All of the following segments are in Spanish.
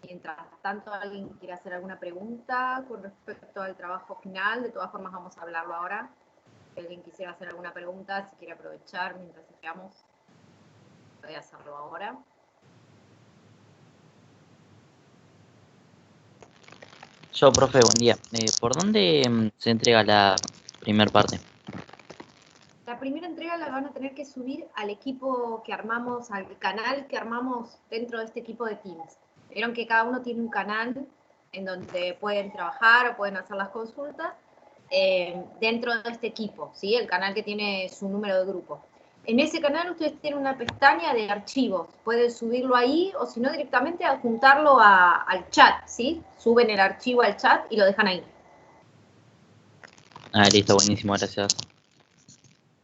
Mientras tanto, ¿alguien quiere hacer alguna pregunta con respecto al trabajo final? De todas formas, vamos a hablarlo ahora. Si alguien quisiera hacer alguna pregunta, si quiere aprovechar mientras esperamos, voy a hacerlo ahora. Yo, profe, buen día. ¿Por dónde se entrega la primera parte? La primera entrega la van a tener que subir al equipo que armamos, al canal que armamos dentro de este equipo de Teams. Vieron que cada uno tiene un canal en donde pueden trabajar o pueden hacer las consultas dentro de este equipo, ¿sí? El canal que tiene su número de grupo. En ese canal ustedes tienen una pestaña de archivos, pueden subirlo ahí o si no directamente adjuntarlo al chat, ¿sí? Suben el archivo al chat y lo dejan ahí. Ah, listo, buenísimo, gracias.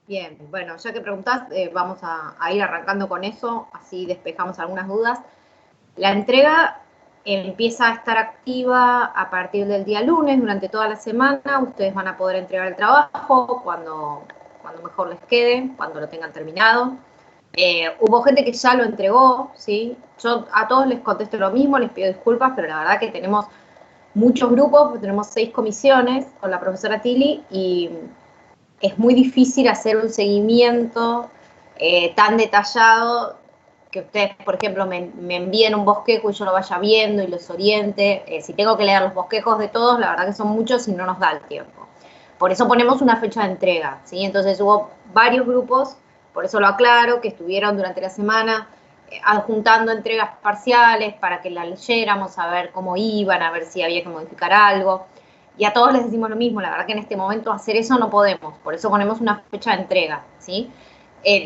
Bien, bueno, ya que preguntás, vamos a ir arrancando con eso, así despejamos algunas dudas. La entrega empieza a estar activa a partir del día lunes, durante toda la semana. Ustedes van a poder entregar el trabajo cuando mejor les quede, cuando lo tengan terminado. Hubo gente que ya lo entregó, ¿sí? Yo a todos les contesto lo mismo, les pido disculpas, pero la verdad que tenemos muchos grupos, tenemos 6 comisiones con la profesora Tilly y es muy difícil hacer un seguimiento tan detallado que ustedes, por ejemplo, me envíen un bosquejo y yo lo vaya viendo y los oriente. Si tengo que leer los bosquejos de todos, la verdad que son muchos y no nos da el tiempo. Por eso ponemos una fecha de entrega, ¿sí? Entonces hubo varios grupos, por eso lo aclaro, que estuvieron durante la semana adjuntando entregas parciales para que la leyéramos, a ver cómo iban, a ver si había que modificar algo. Y a todos les decimos lo mismo, la verdad que en este momento hacer eso no podemos, por eso ponemos una fecha de entrega, ¿sí?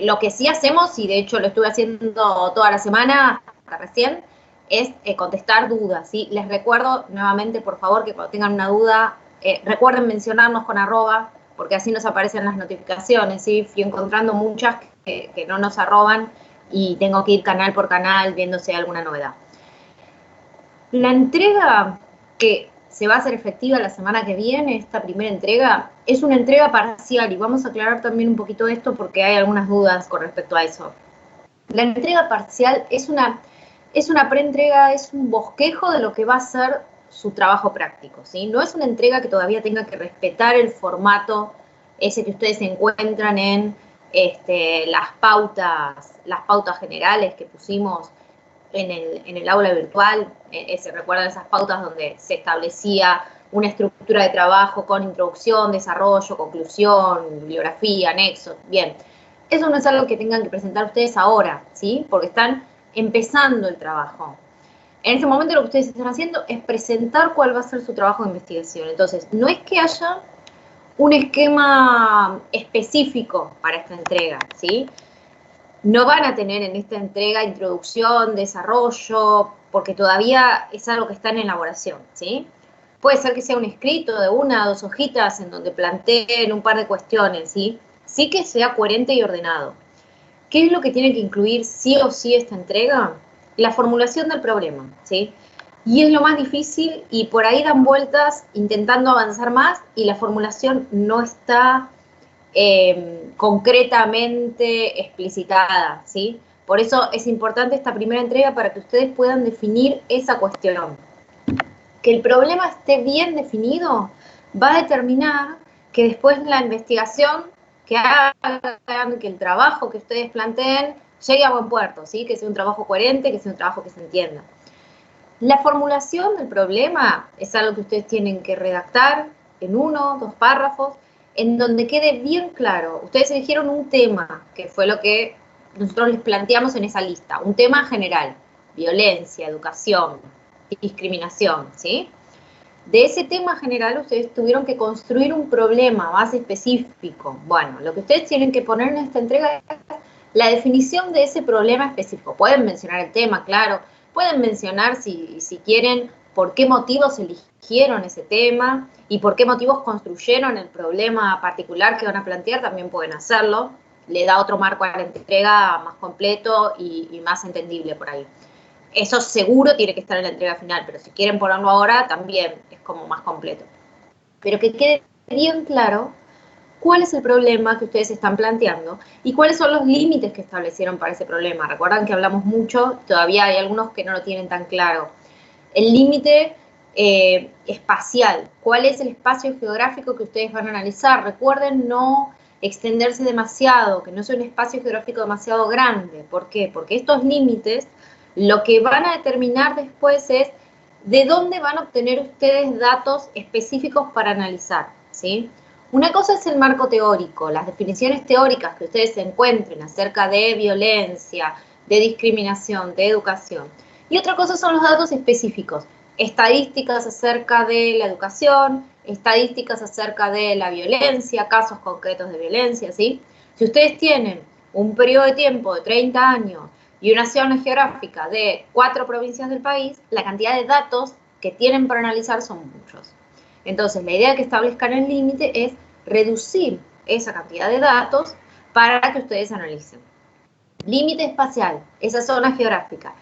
Lo que sí hacemos, y de hecho lo estuve haciendo toda la semana, hasta recién, es contestar dudas, ¿sí? Les recuerdo nuevamente, por favor, que cuando tengan una duda, recuerden mencionarnos con @, porque así nos aparecen las notificaciones, ¿sí? Fui encontrando muchas que no nos arroban y tengo que ir canal por canal viendo si hay alguna novedad. La entrega que se va a hacer efectiva la semana que viene, esta primera entrega, es una entrega parcial y vamos a aclarar también un poquito esto porque hay algunas dudas con respecto a eso. La entrega parcial es una preentrega, es un bosquejo de lo que va a ser su trabajo práctico, ¿sí? No es una entrega que todavía tenga que respetar el formato ese que ustedes encuentran en las pautas generales que pusimos en el aula virtual. Se recuerdan esas pautas donde se establecía una estructura de trabajo con introducción, desarrollo, conclusión, bibliografía, anexos. Bien, eso no es algo que tengan que presentar ustedes ahora, ¿sí? Porque están empezando el trabajo. En este momento lo que ustedes están haciendo es presentar cuál va a ser su trabajo de investigación. Entonces, no es que haya un esquema específico para esta entrega, ¿sí? No van a tener en esta entrega introducción, desarrollo, porque todavía es algo que está en elaboración, ¿sí? Puede ser que sea un escrito de 1 o 2 hojitas en donde planteen un par de cuestiones, ¿sí? Sí que sea coherente y ordenado. ¿Qué es lo que tiene que incluir sí o sí esta entrega? La formulación del problema, ¿sí? Y es lo más difícil y por ahí dan vueltas intentando avanzar más y la formulación no está concretamente explicitada, ¿sí? Por eso es importante esta primera entrega para que ustedes puedan definir esa cuestión. Que el problema esté bien definido va a determinar que después la investigación que hagan, que el trabajo que ustedes planteen llegue a buen puerto, ¿sí? Que sea un trabajo coherente, que sea un trabajo que se entienda. La formulación del problema es algo que ustedes tienen que redactar en 1 o 2 párrafos, en donde quede bien claro. Ustedes eligieron un tema, que fue lo que nosotros les planteamos en esa lista, un tema general, violencia, educación, discriminación, ¿sí? De ese tema general ustedes tuvieron que construir un problema más específico. Bueno, lo que ustedes tienen que poner en esta entrega es la definición de ese problema específico. Pueden mencionar el tema, claro, pueden mencionar si quieren por qué motivos eligieron ese tema y por qué motivos construyeron el problema particular que van a plantear, también pueden hacerlo. Le da otro marco a la entrega más completo y más entendible por ahí. Eso seguro tiene que estar en la entrega final, pero si quieren ponerlo ahora, también es como más completo. Pero que quede bien claro cuál es el problema que ustedes están planteando y cuáles son los límites que establecieron para ese problema. Recuerdan que hablamos mucho, todavía hay algunos que no lo tienen tan claro. el límite espacial. ¿Cuál es el espacio geográfico que ustedes van a analizar? Recuerden no extenderse demasiado, que no sea un espacio geográfico demasiado grande. ¿Por qué? Porque estos límites lo que van a determinar después es de dónde van a obtener ustedes datos específicos para analizar, ¿sí? Una cosa es el marco teórico, las definiciones teóricas que ustedes encuentren acerca de violencia, de discriminación, de educación. Y otra cosa son los datos específicos, estadísticas acerca de la educación, estadísticas acerca de la violencia, casos concretos de violencia, ¿sí? Si ustedes tienen un periodo de tiempo de 30 años y una zona geográfica de 4 provincias del país, la cantidad de datos que tienen para analizar son muchos. Entonces, la idea que establezcan el límite es reducir esa cantidad de datos para que ustedes analicen. Límite espacial, esa zona geográfica.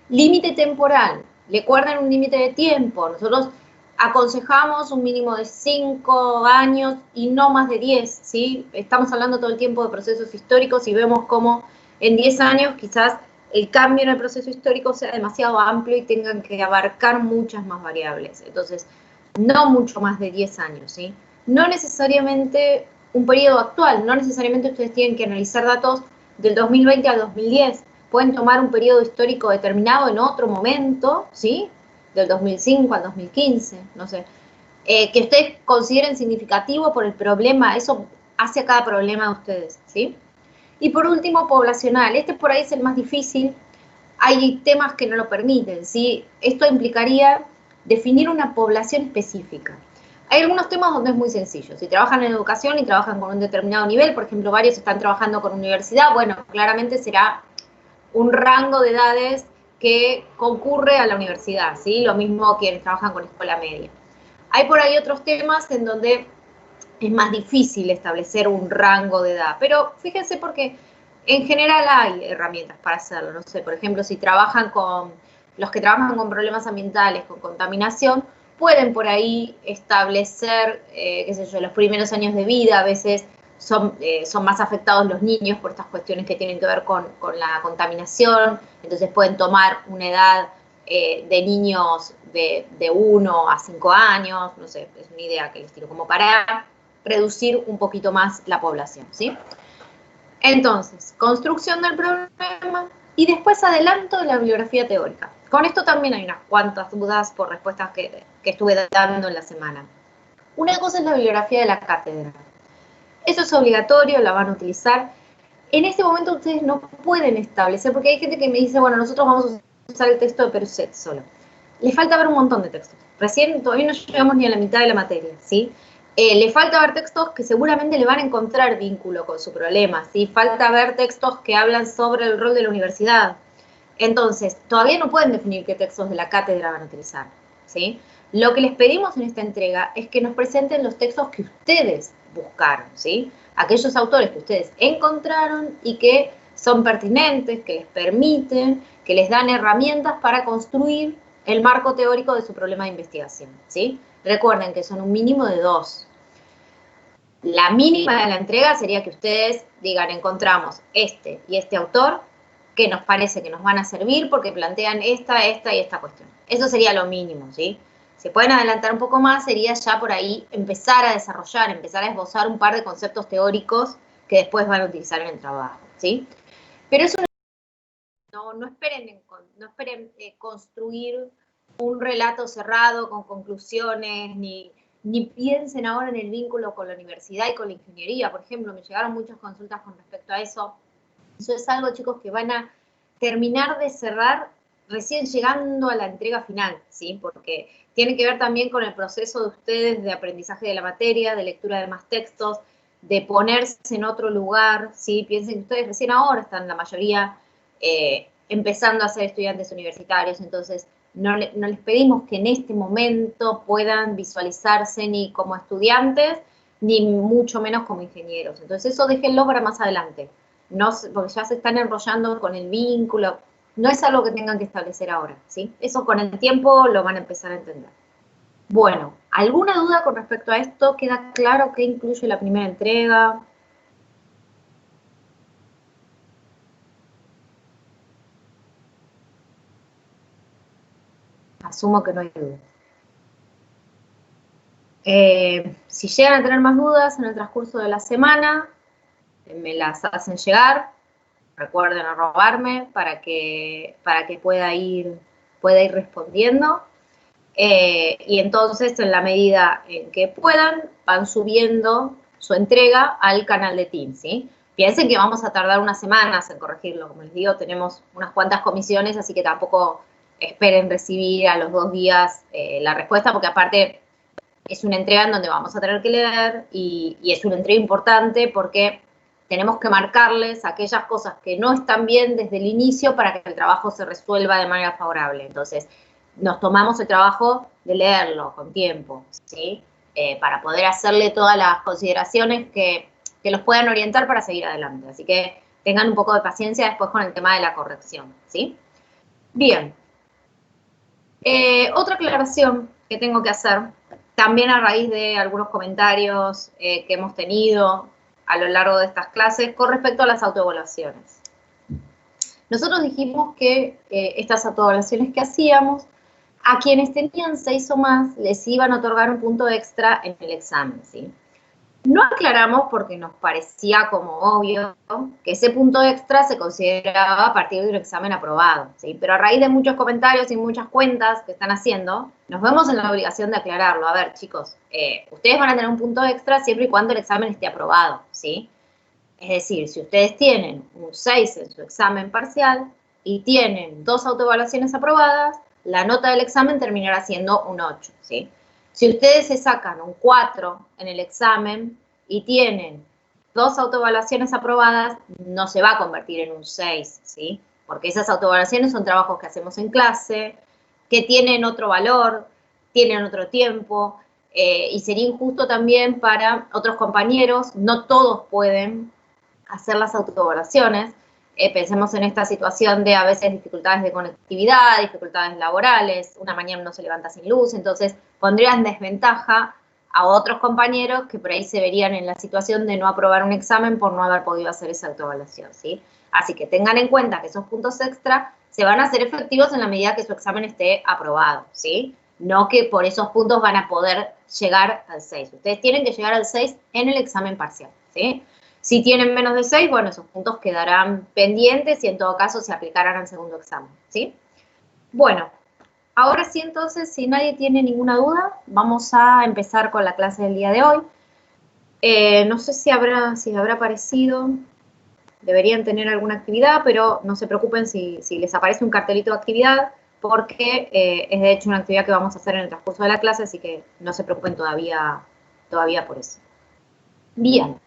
Límite temporal, recuerden un límite de tiempo. Nosotros aconsejamos un mínimo de 5 años y no más de 10, ¿sí? Estamos hablando todo el tiempo de procesos históricos y vemos cómo en 10 años quizás el cambio en el proceso histórico sea demasiado amplio y tengan que abarcar muchas más variables. Entonces, no mucho más de 10 años, ¿sí? No necesariamente un periodo actual, no necesariamente ustedes tienen que analizar datos del 2020 al 2010, pueden tomar un periodo histórico determinado en otro momento, ¿sí? Del 2005 al 2015, no sé, que ustedes consideren significativo por el problema, eso hace a cada problema de ustedes, ¿sí? Y por último, poblacional, este por ahí es el más difícil, hay temas que no lo permiten, ¿sí? Esto implicaría definir una población específica. Hay algunos temas donde es muy sencillo. Si trabajan en educación y trabajan con un determinado nivel, por ejemplo, varios están trabajando con universidad, bueno, claramente será un rango de edades que concurre a la universidad, ¿sí? Lo mismo quienes trabajan con escuela media. Hay por ahí otros temas en donde es más difícil establecer un rango de edad, pero fíjense porque en general hay herramientas para hacerlo, no sé, por ejemplo, si trabajan con los que trabajan con problemas ambientales, con contaminación, pueden por ahí establecer, qué sé yo, los primeros años de vida, a veces son más afectados los niños por estas cuestiones que tienen que ver con la contaminación, entonces pueden tomar una edad de niños de 1 a 5 años, no sé, es una idea que les tiro como para reducir un poquito más la población, ¿sí? Entonces, construcción del problema y después adelanto de la bibliografía teórica. Con esto también hay unas cuantas dudas por respuestas que estuve dando en la semana. Una cosa es la bibliografía de la cátedra. Eso es obligatorio, la van a utilizar. En este momento ustedes no pueden establecer, porque hay gente que me dice, bueno, nosotros vamos a usar el texto de Peruset solo. Le falta ver un montón de textos. Recién todavía no llegamos ni a la mitad de la materia, ¿sí? Le falta ver textos que seguramente le van a encontrar vínculo con su problema, ¿sí? Falta ver textos que hablan sobre el rol de la universidad. Entonces, todavía no pueden definir qué textos de la cátedra van a utilizar, ¿sí? Lo que les pedimos en esta entrega es que nos presenten los textos que ustedes buscaron, ¿sí? Aquellos autores que ustedes encontraron y que son pertinentes, que les permiten, que les dan herramientas para construir el marco teórico de su problema de investigación, ¿sí? Recuerden que son un mínimo de 2. La mínima de la entrega sería que ustedes digan, encontramos este y este autor que nos parece que nos van a servir porque plantean esta y esta cuestión. Eso sería lo mínimo, ¿sí? Si pueden adelantar un poco más, sería ya por ahí empezar a desarrollar, empezar a esbozar un par de conceptos teóricos que después van a utilizar en el trabajo, ¿sí? Pero eso no esperen, construir un relato cerrado con conclusiones, ni piensen ahora en el vínculo con la universidad y con la ingeniería. Por ejemplo, me llegaron muchas consultas con respecto a eso. Eso es algo, chicos, que van a terminar de cerrar recién llegando a la entrega final, ¿sí? Porque tiene que ver también con el proceso de ustedes de aprendizaje de la materia, de lectura de más textos, de ponerse en otro lugar, ¿sí? Piensen que ustedes recién ahora están la mayoría empezando a ser estudiantes universitarios, entonces no les pedimos que en este momento puedan visualizarse ni como estudiantes, ni mucho menos como ingenieros. Entonces eso déjenlo para más adelante, no, porque ya se están enrollando con el vínculo, no es algo que tengan que establecer ahora, ¿sí? Eso con el tiempo lo van a empezar a entender. Bueno, ¿alguna duda con respecto a esto? ¿Queda claro qué incluye la primera entrega? Asumo que no hay duda. Si llegan a tener más dudas en el transcurso de la semana, me las hacen llegar. Recuerden arrobarme para que pueda ir respondiendo. Y entonces, en la medida en que puedan, van subiendo su entrega al canal de Teams, ¿sí? Piensen que vamos a tardar unas semanas en corregirlo. Como les digo, tenemos unas cuantas comisiones, así que tampoco esperen recibir a los 2 días la respuesta, porque aparte es una entrega en donde vamos a tener que leer y es una entrega importante porque tenemos que marcarles aquellas cosas que no están bien desde el inicio para que el trabajo se resuelva de manera favorable. Entonces, nos tomamos el trabajo de leerlo con tiempo, ¿sí? Para poder hacerle todas las consideraciones que los puedan orientar para seguir adelante. Así que tengan un poco de paciencia después con el tema de la corrección, ¿sí? Bien. Otra aclaración que tengo que hacer, también a raíz de algunos comentarios que hemos tenido a lo largo de estas clases, con respecto a las autoevaluaciones. Nosotros dijimos que estas autoevaluaciones que hacíamos, a quienes tenían 6 o más, les iban a otorgar un punto extra en el examen, ¿sí? No aclaramos porque nos parecía como obvio que ese punto extra se consideraba a partir de un examen aprobado, ¿sí? Pero a raíz de muchos comentarios y muchas cuentas que están haciendo, nos vemos en la obligación de aclararlo. A ver, chicos, ustedes van a tener un punto extra siempre y cuando el examen esté aprobado, ¿sí? Es decir, si ustedes tienen un 6 en su examen parcial y tienen 2 autoevaluaciones aprobadas, la nota del examen terminará siendo un 8, ¿sí? Si ustedes se sacan un 4 en el examen y tienen 2 autoevaluaciones aprobadas, no se va a convertir en un 6, ¿sí? Porque esas autoevaluaciones son trabajos que hacemos en clase, que tienen otro valor, tienen otro tiempo, y sería injusto también para otros compañeros, no todos pueden hacer las autoevaluaciones. Pensemos en esta situación de a veces dificultades de conectividad, dificultades laborales, una mañana no se levanta sin luz, entonces pondría en desventaja a otros compañeros que por ahí se verían en la situación de no aprobar un examen por no haber podido hacer esa autoevaluación, ¿sí? Así que tengan en cuenta que esos puntos extra se van a hacer efectivos en la medida que su examen esté aprobado, ¿sí? No que por esos puntos van a poder llegar al 6. Ustedes tienen que llegar al 6 en el examen parcial, ¿sí? Si tienen menos de 6, bueno, esos puntos quedarán pendientes y en todo caso se aplicarán al segundo examen, ¿sí? Bueno, ahora sí entonces, si nadie tiene ninguna duda, vamos a empezar con la clase del día de hoy. No sé si habrá aparecido, deberían tener alguna actividad, pero no se preocupen si les aparece un cartelito de actividad, porque es de hecho una actividad que vamos a hacer en el transcurso de la clase, así que no se preocupen todavía por eso. Bien.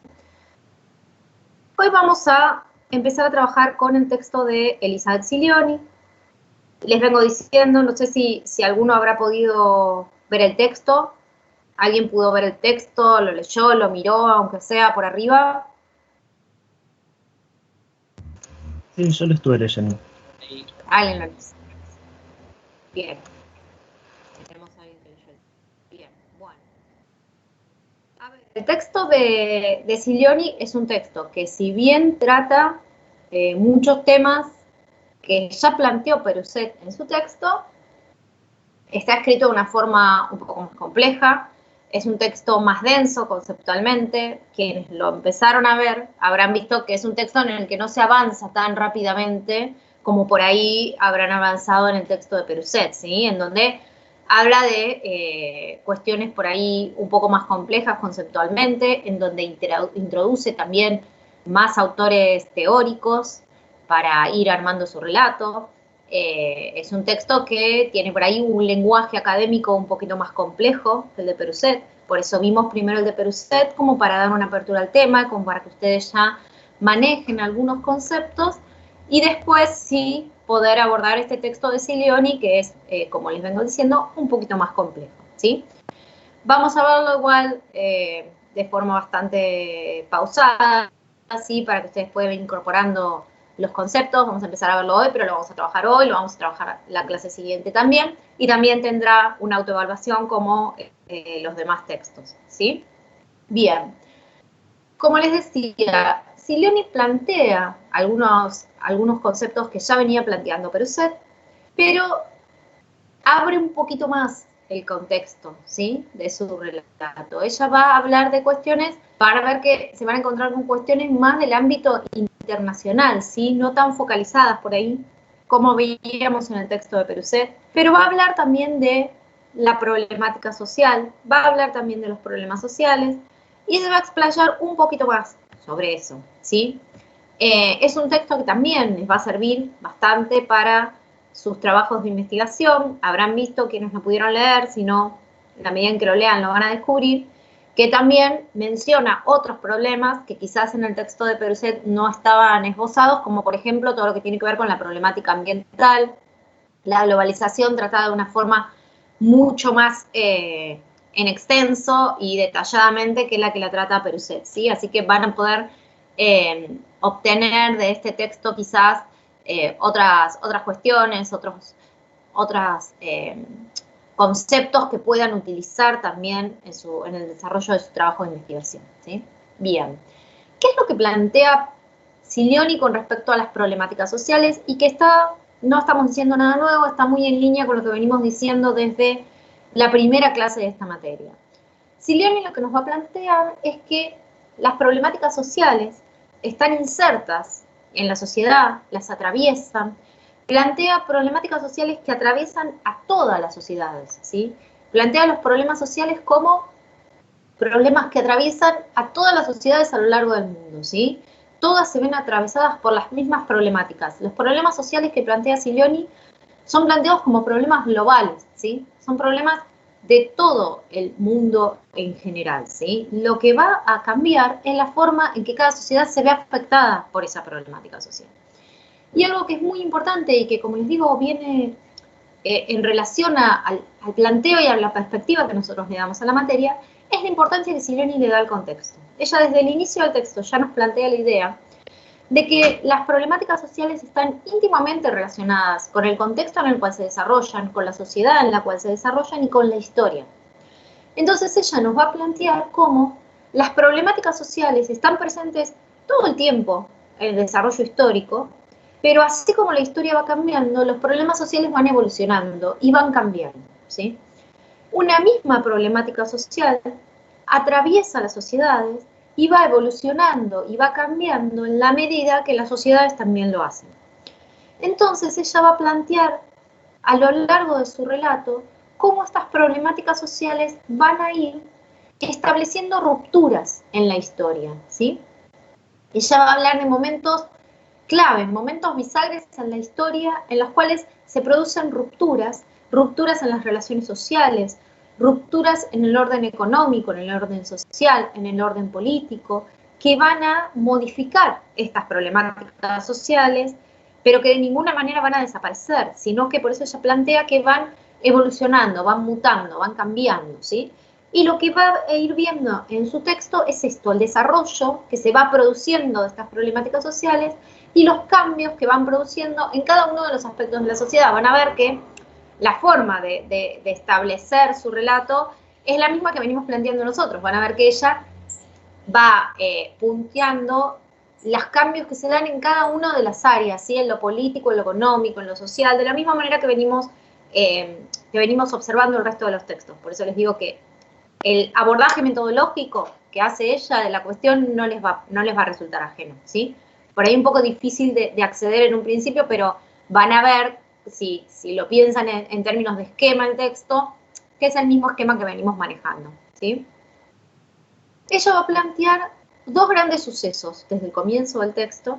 Hoy vamos a empezar a trabajar con el texto de Elizabeth Zilioni. Les vengo diciendo, no sé si alguno habrá podido ver el texto. ¿Alguien pudo ver el texto? ¿Lo leyó? ¿Lo miró, aunque sea por arriba? Sí, yo lo estuve leyendo. Alguien lo leyó. Bien. Tenemos a alguien que leyó. Bien, bueno. A ver, el texto de Zilioni es un texto que, si bien trata muchos temas que ya planteó Peruset en su texto, está escrito de una forma un poco más compleja, es un texto más denso conceptualmente. Quienes lo empezaron a ver habrán visto que es un texto en el que no se avanza tan rápidamente como por ahí habrán avanzado en el texto de Peruset, ¿sí? En donde habla de cuestiones por ahí un poco más complejas conceptualmente, en donde introduce también más autores teóricos para ir armando su relato. Es un texto que tiene por ahí un lenguaje académico un poquito más complejo que el de Peruset, por eso vimos primero el de Peruset como para dar una apertura al tema, como para que ustedes ya manejen algunos conceptos, y después sí poder abordar este texto de Zilioni, que es, como les vengo diciendo, un poquito más complejo, ¿sí? Vamos a verlo igual de forma bastante pausada, ¿sí? Para que ustedes puedan ir incorporando los conceptos. Vamos a empezar a verlo hoy, pero lo vamos a trabajar hoy, lo vamos a trabajar la clase siguiente también, y también tendrá una autoevaluación como los demás textos, ¿sí? Bien. Como les decía, Zilioni plantea algunos conceptos que ya venía planteando Peruset, pero abre un poquito más el contexto, ¿sí?, de su relato. Ella va a hablar de cuestiones, para ver que se van a encontrar con cuestiones más del ámbito internacional, ¿sí?, no tan focalizadas por ahí, como veíamos en el texto de Peruset, pero va a hablar también de la problemática social, va a hablar también de los problemas sociales, y se va a explayar un poquito más sobre eso, ¿sí? Es un texto que también les va a servir bastante para sus trabajos de investigación. Habrán visto quienes no pudieron leer, sino en la medida en que lo lean lo van a descubrir, que también menciona otros problemas que quizás en el texto de Peruset no estaban esbozados, como por ejemplo todo lo que tiene que ver con la problemática ambiental, la globalización tratada de una forma mucho más en extenso y detalladamente que la trata Peruset, ¿sí? Así que van a poder obtener de este texto quizás otras cuestiones, otros conceptos que puedan utilizar también en el desarrollo de su trabajo de investigación, ¿sí? Bien, ¿qué es lo que plantea Silioni con respecto a las problemáticas sociales? Y que no estamos diciendo nada nuevo, está muy en línea con lo que venimos diciendo desde la primera clase de esta materia. Silioni lo que nos va a plantear es que las problemáticas sociales están insertas en la sociedad, las atraviesan, plantea problemáticas sociales que atraviesan a todas las sociedades, ¿sí? Plantea los problemas sociales como problemas que atraviesan a todas las sociedades a lo largo del mundo, ¿sí? Todas se ven atravesadas por las mismas problemáticas. Los problemas sociales que plantea Silioni son planteados como problemas globales, ¿sí? Son problemas de todo el mundo en general, ¿sí? Lo que va a cambiar es la forma en que cada sociedad se ve afectada por esa problemática social. Y algo que es muy importante y que, como les digo, viene en relación al planteo y a la perspectiva que nosotros le damos a la materia, es la importancia que Silioni le da al contexto. Ella desde el inicio del texto ya nos plantea la idea de que las problemáticas sociales están íntimamente relacionadas con el contexto en el cual se desarrollan, con la sociedad en la cual se desarrollan y con la historia. Entonces ella nos va a plantear cómo las problemáticas sociales están presentes todo el tiempo en el desarrollo histórico, pero así como la historia va cambiando, los problemas sociales van evolucionando y van cambiando, ¿sí? Una misma problemática social atraviesa las sociedades y va evolucionando y va cambiando en la medida que las sociedades también lo hacen. Entonces ella va a plantear a lo largo de su relato cómo estas problemáticas sociales van a ir estableciendo rupturas en la historia, ¿sí? Ella va a hablar de momentos claves, momentos bisagres en la historia en los cuales se producen rupturas en las relaciones sociales, rupturas en el orden económico, en el orden social, en el orden político, que van a modificar estas problemáticas sociales, pero que de ninguna manera van a desaparecer, sino que por eso ella plantea que van evolucionando, van mutando, van cambiando, ¿sí? Y lo que va a ir viendo en su texto es esto, el desarrollo que se va produciendo de estas problemáticas sociales y los cambios que van produciendo en cada uno de los aspectos de la sociedad. Van a ver que la forma de establecer su relato es la misma que venimos planteando nosotros. Van a ver que ella va punteando los cambios que se dan en cada una de las áreas, ¿sí? En lo político, en lo económico, en lo social, de la misma manera que venimos observando el resto de los textos. Por eso les digo que el abordaje metodológico que hace ella de la cuestión no les va a resultar ajeno, ¿sí? Por ahí un poco difícil de acceder en un principio, pero van a ver, si lo piensan en términos de esquema el texto, que es el mismo esquema que venimos manejando, ¿sí? Ella va a plantear dos grandes sucesos desde el comienzo del texto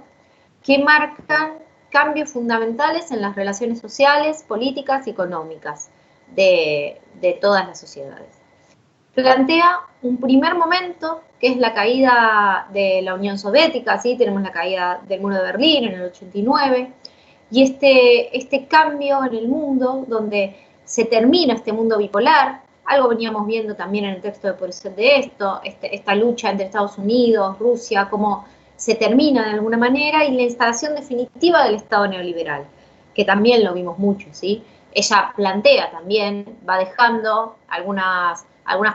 que marcan cambios fundamentales en las relaciones sociales, políticas y económicas de todas las sociedades. Plantea un primer momento, que es la caída de la Unión Soviética, ¿sí? Tenemos la caída del muro de Berlín en el 89, y este cambio en el mundo, donde se termina este mundo bipolar, algo veníamos viendo también en el texto de Peruset de esto, esta lucha entre Estados Unidos, Rusia, cómo se termina de alguna manera, y la instalación definitiva del Estado neoliberal, que también lo vimos mucho, ¿sí? Ella plantea también, va dejando algunas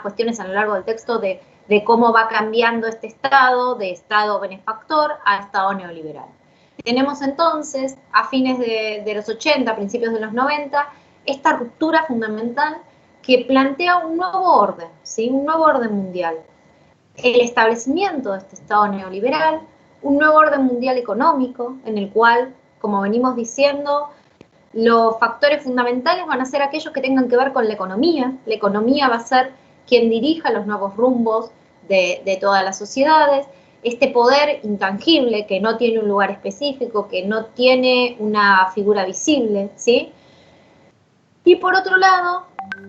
cuestiones a lo largo del texto de cómo va cambiando este Estado, de Estado benefactor a Estado neoliberal. Tenemos entonces, a fines de los 80, principios de los 90, esta ruptura fundamental que plantea un nuevo orden, ¿sí? Un nuevo orden mundial. El establecimiento de este Estado neoliberal, un nuevo orden mundial económico, en el cual, como venimos diciendo, los factores fundamentales van a ser aquellos que tengan que ver con la economía. La economía va a ser quien dirija los nuevos rumbos de todas las sociedades. Este poder intangible que no tiene un lugar específico, que no tiene una figura visible, ¿sí? Y por otro lado,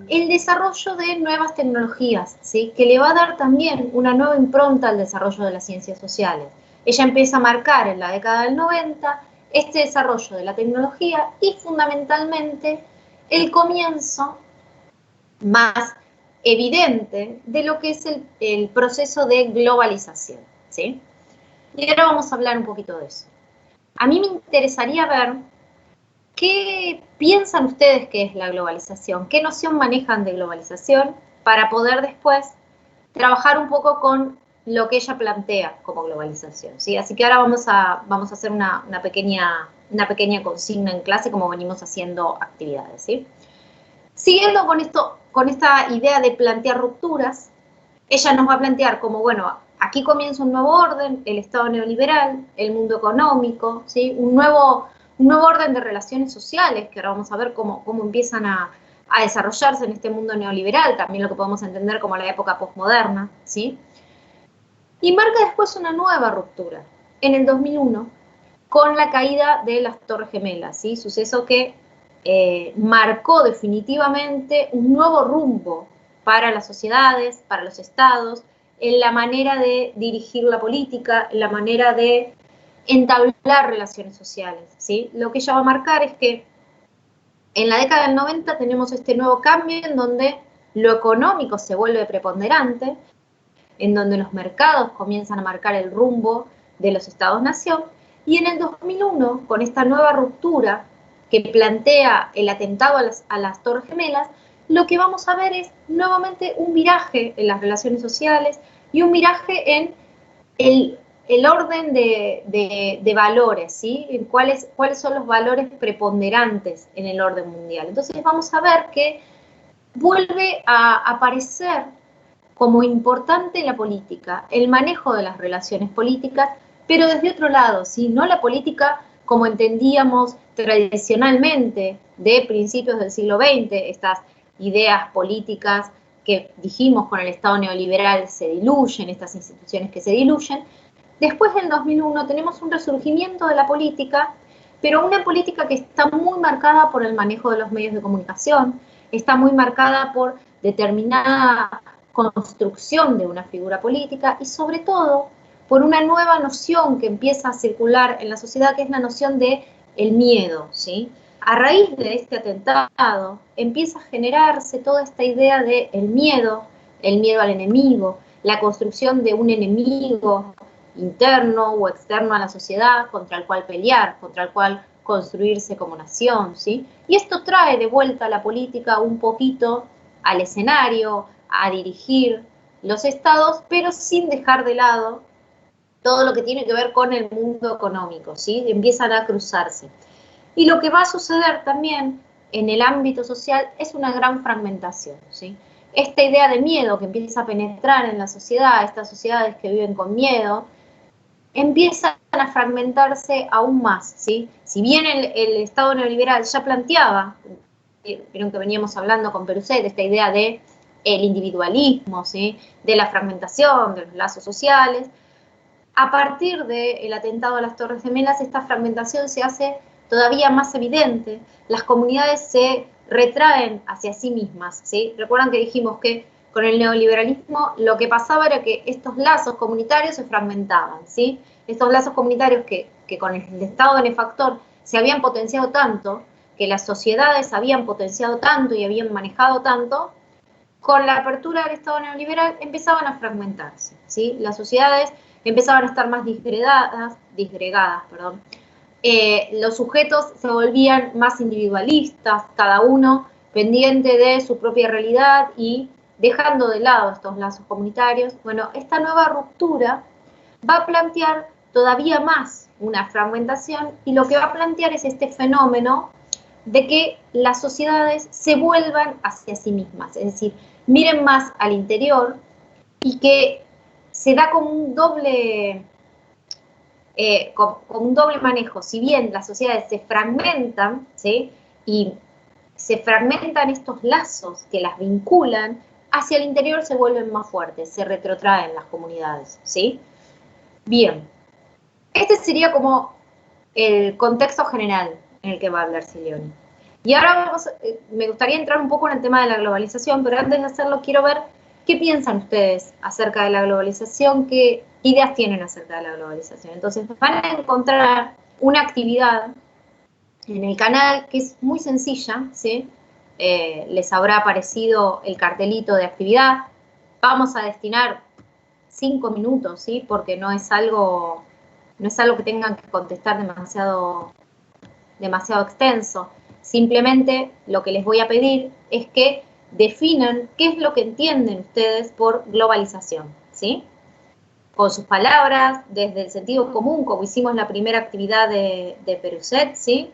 el desarrollo de nuevas tecnologías, ¿sí? Que le va a dar también una nueva impronta al desarrollo de las ciencias sociales. Ella empieza a marcar en la década del 90 este desarrollo de la tecnología y fundamentalmente el comienzo más evidente de lo que es el proceso de globalización, ¿sí? Y ahora vamos a hablar un poquito de eso. A mí me interesaría ver qué piensan ustedes que es la globalización, qué noción manejan de globalización para poder después trabajar un poco con lo que ella plantea como globalización, ¿sí? Así que ahora vamos a hacer una pequeña consigna en clase como venimos haciendo actividades, ¿sí? Siguiendo con esta idea de plantear rupturas, ella nos va a plantear como, bueno, aquí comienza un nuevo orden, el Estado neoliberal, el mundo económico, ¿sí? Un nuevo orden de relaciones sociales, que ahora vamos a ver cómo empiezan a desarrollarse en este mundo neoliberal, también lo que podemos entender como la época posmoderna, ¿sí? Y marca después una nueva ruptura, en el 2001, con la caída de las Torres Gemelas, ¿sí? Suceso que marcó definitivamente un nuevo rumbo para las sociedades, para los estados, en la manera de dirigir la política, en la manera de entablar relaciones sociales, ¿sí? Lo que ella va a marcar es que en la década del 90 tenemos este nuevo cambio en donde lo económico se vuelve preponderante, en donde los mercados comienzan a marcar el rumbo de los estados-nación, y en el 2001, con esta nueva ruptura que plantea el atentado a las Torres Gemelas, lo que vamos a ver es nuevamente un viraje en las relaciones sociales y un viraje en el orden de valores, ¿sí? ¿Cuáles son los valores preponderantes en el orden mundial? Entonces vamos a ver que vuelve a aparecer como importante la política, el manejo de las relaciones políticas, pero desde otro lado, ¿sí? No la política como entendíamos tradicionalmente de principios del siglo XX, estas ideas políticas que dijimos con el Estado neoliberal se diluyen, estas instituciones que se diluyen. Después del 2001 tenemos un resurgimiento de la política, pero una política que está muy marcada por el manejo de los medios de comunicación, está muy marcada por determinada construcción de una figura política y sobre todo por una nueva noción que empieza a circular en la sociedad, que es la noción de el miedo, ¿sí? A raíz de este atentado empieza a generarse toda esta idea de el miedo al enemigo, la construcción de un enemigo interno o externo a la sociedad contra el cual pelear, contra el cual construirse como nación, ¿sí? Y esto trae de vuelta a la política un poquito al escenario, a dirigir los estados, pero sin dejar de lado todo lo que tiene que ver con el mundo económico, ¿sí? Empiezan a cruzarse. Y lo que va a suceder también en el ámbito social es una gran fragmentación, ¿sí? Esta idea de miedo que empieza a penetrar en la sociedad, estas sociedades que viven con miedo, empiezan a fragmentarse aún más, ¿sí? Si bien el Estado neoliberal ya planteaba, vieron que veníamos hablando con Peruset, esta idea de el individualismo, ¿sí? De la fragmentación, de los lazos sociales, a partir del atentado a las Torres Gemelas, esta fragmentación se hace todavía más evidente, las comunidades se retraen hacia sí mismas, ¿sí? Recuerdan que dijimos que con el neoliberalismo lo que pasaba era que estos lazos comunitarios se fragmentaban, ¿sí? Estos lazos comunitarios que con el Estado benefactor se habían potenciado tanto, que las sociedades habían potenciado tanto y habían manejado tanto, con la apertura del Estado neoliberal empezaban a fragmentarse, ¿sí? Las sociedades empezaban a estar más disgregadas, los sujetos se volvían más individualistas, cada uno pendiente de su propia realidad y dejando de lado estos lazos comunitarios. Bueno, esta nueva ruptura va a plantear todavía más una fragmentación y lo que va a plantear es este fenómeno de que las sociedades se vuelvan hacia sí mismas, es decir, miren más al interior y que se da como un doble, como un doble manejo. Si bien las sociedades se fragmentan, ¿sí? Y se fragmentan estos lazos que las vinculan, hacia el interior se vuelven más fuertes, se retrotraen las comunidades, ¿sí? Bien, este sería como el contexto general en el que va a hablar Silioni. Y ahora me gustaría entrar un poco en el tema de la globalización, pero antes de hacerlo quiero ver qué piensan ustedes acerca de la globalización, qué ideas tienen acerca de la globalización. Entonces van a encontrar una actividad en el canal que es muy sencilla, ¿sí? Les habrá aparecido el cartelito de actividad. Vamos a destinar 5 minutos, ¿sí? Porque no es algo que tengan que contestar demasiado extenso. Simplemente lo que les voy a pedir es que definan qué es lo que entienden ustedes por globalización, ¿sí? Con sus palabras, desde el sentido común, como hicimos en la primera actividad de Peruset, ¿sí?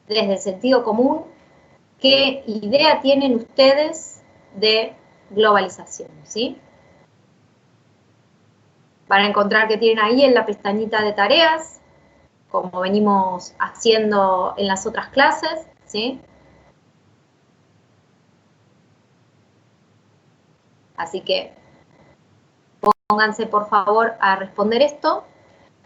Desde el sentido común, ¿qué idea tienen ustedes de globalización, ¿sí? Van a encontrar que tienen ahí en la pestañita de tareas, como venimos haciendo en las otras clases, ¿sí? Así que pónganse por favor a responder esto,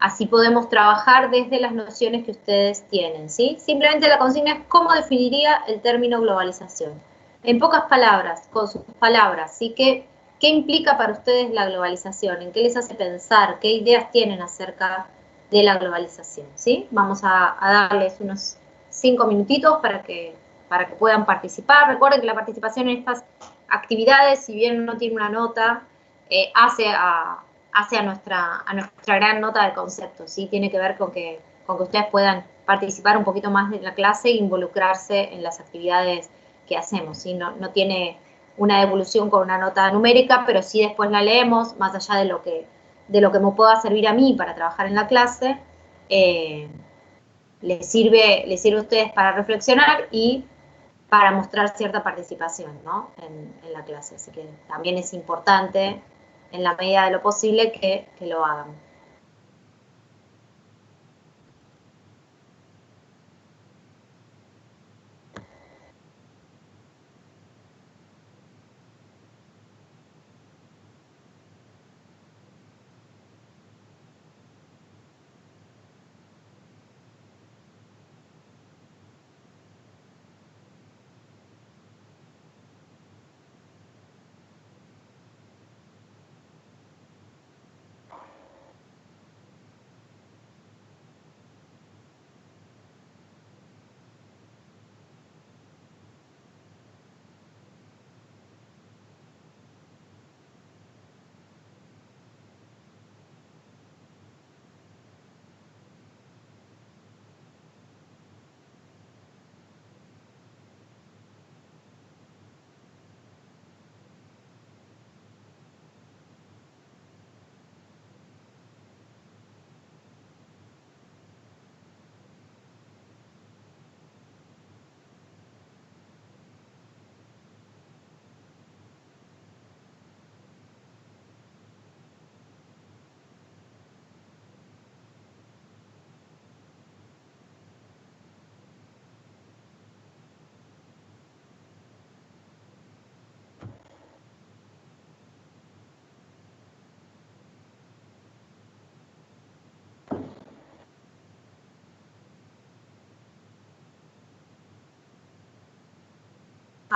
así podemos trabajar desde las nociones que ustedes tienen, ¿sí? Simplemente la consigna es cómo definiría el término globalización. En pocas palabras, con sus palabras, ¿sí? ¿Qué implica para ustedes la globalización? ¿En qué les hace pensar? ¿Qué ideas tienen acerca de la globalización? ¿Sí? Vamos a darles unos 5 minutitos para que puedan participar. Recuerden que la participación en estas actividades, si bien no tiene una nota, hace a nuestra gran nota de concepto, ¿sí? Tiene que ver con que ustedes puedan participar un poquito más de la clase e involucrarse en las actividades que hacemos, ¿sí? No tiene una devolución con una nota numérica, pero sí después la leemos, más allá de lo que me pueda servir a mí para trabajar en la clase, les sirve a ustedes para reflexionar y para mostrar cierta participación, ¿no? en la clase. Así que también es importante, en la medida de lo posible, que lo hagan.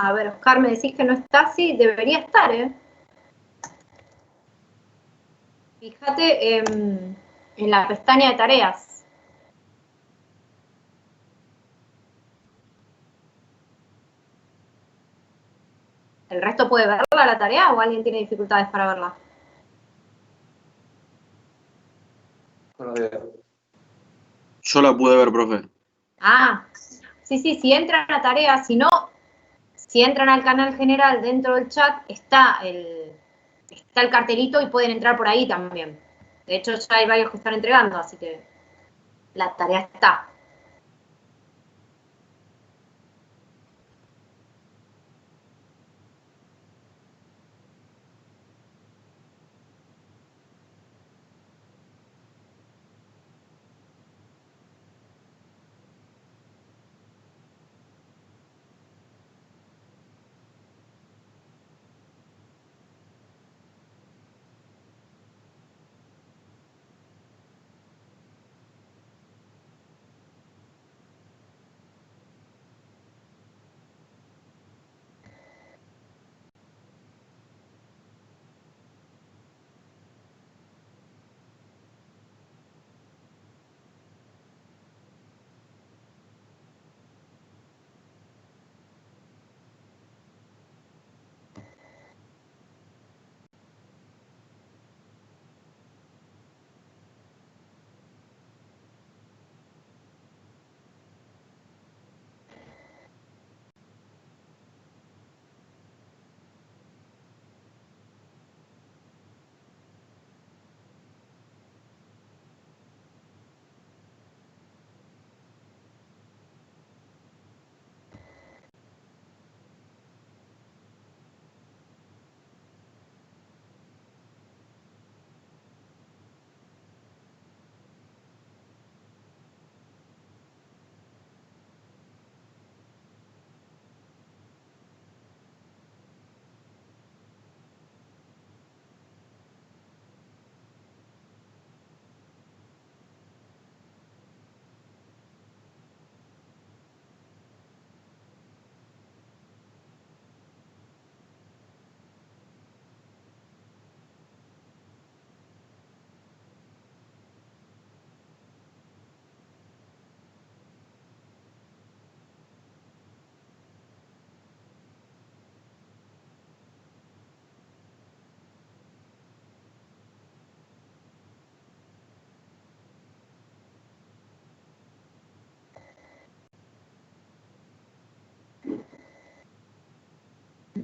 A ver, Oscar, me decís que no está, sí, debería estar, ¿eh? Fíjate en la pestaña de tareas. ¿El resto puede verla la tarea o alguien tiene dificultades para verla? Yo la pude ver, profe. Ah, sí, si entran a tarea, si no, si entran al canal general dentro del chat, está el cartelito y pueden entrar por ahí también. De hecho, ya hay varios que están entregando, así que la tarea está.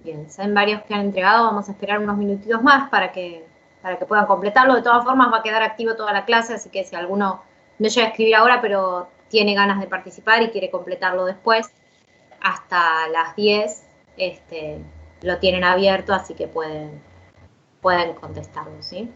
Bien, se ven varios que han entregado, vamos a esperar unos minutitos más para que puedan completarlo. De todas formas va a quedar activo toda la clase, así que si alguno no llega a escribir ahora, pero tiene ganas de participar y quiere completarlo después, hasta las 10 lo tienen abierto, así que pueden contestarlo, ¿sí?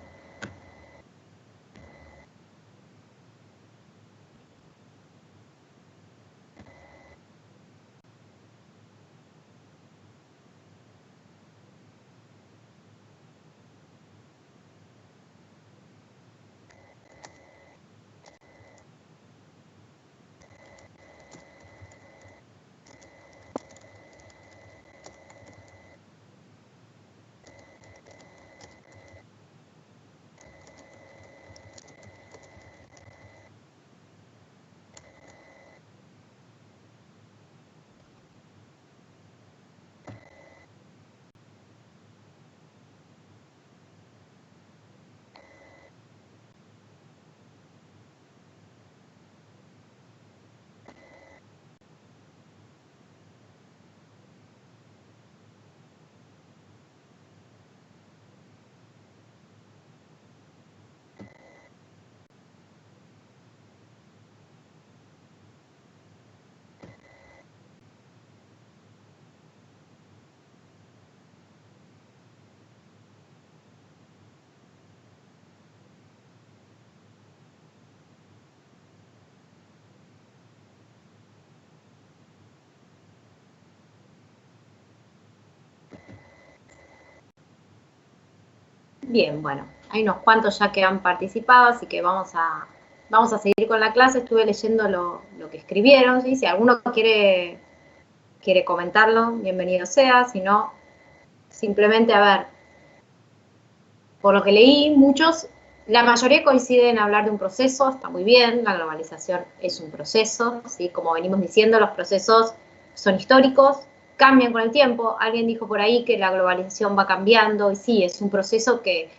Bien, bueno, hay unos cuantos ya que han participado, así que vamos a seguir con la clase. Estuve leyendo lo que escribieron, ¿sí? Si alguno quiere comentarlo, bienvenido sea. Si no, simplemente, a ver, por lo que leí, la mayoría coinciden en hablar de un proceso, está muy bien, la globalización es un proceso, ¿sí? Como venimos diciendo, los procesos son históricos, cambian con el tiempo. Alguien dijo por ahí que la globalización va cambiando, y sí, es un proceso que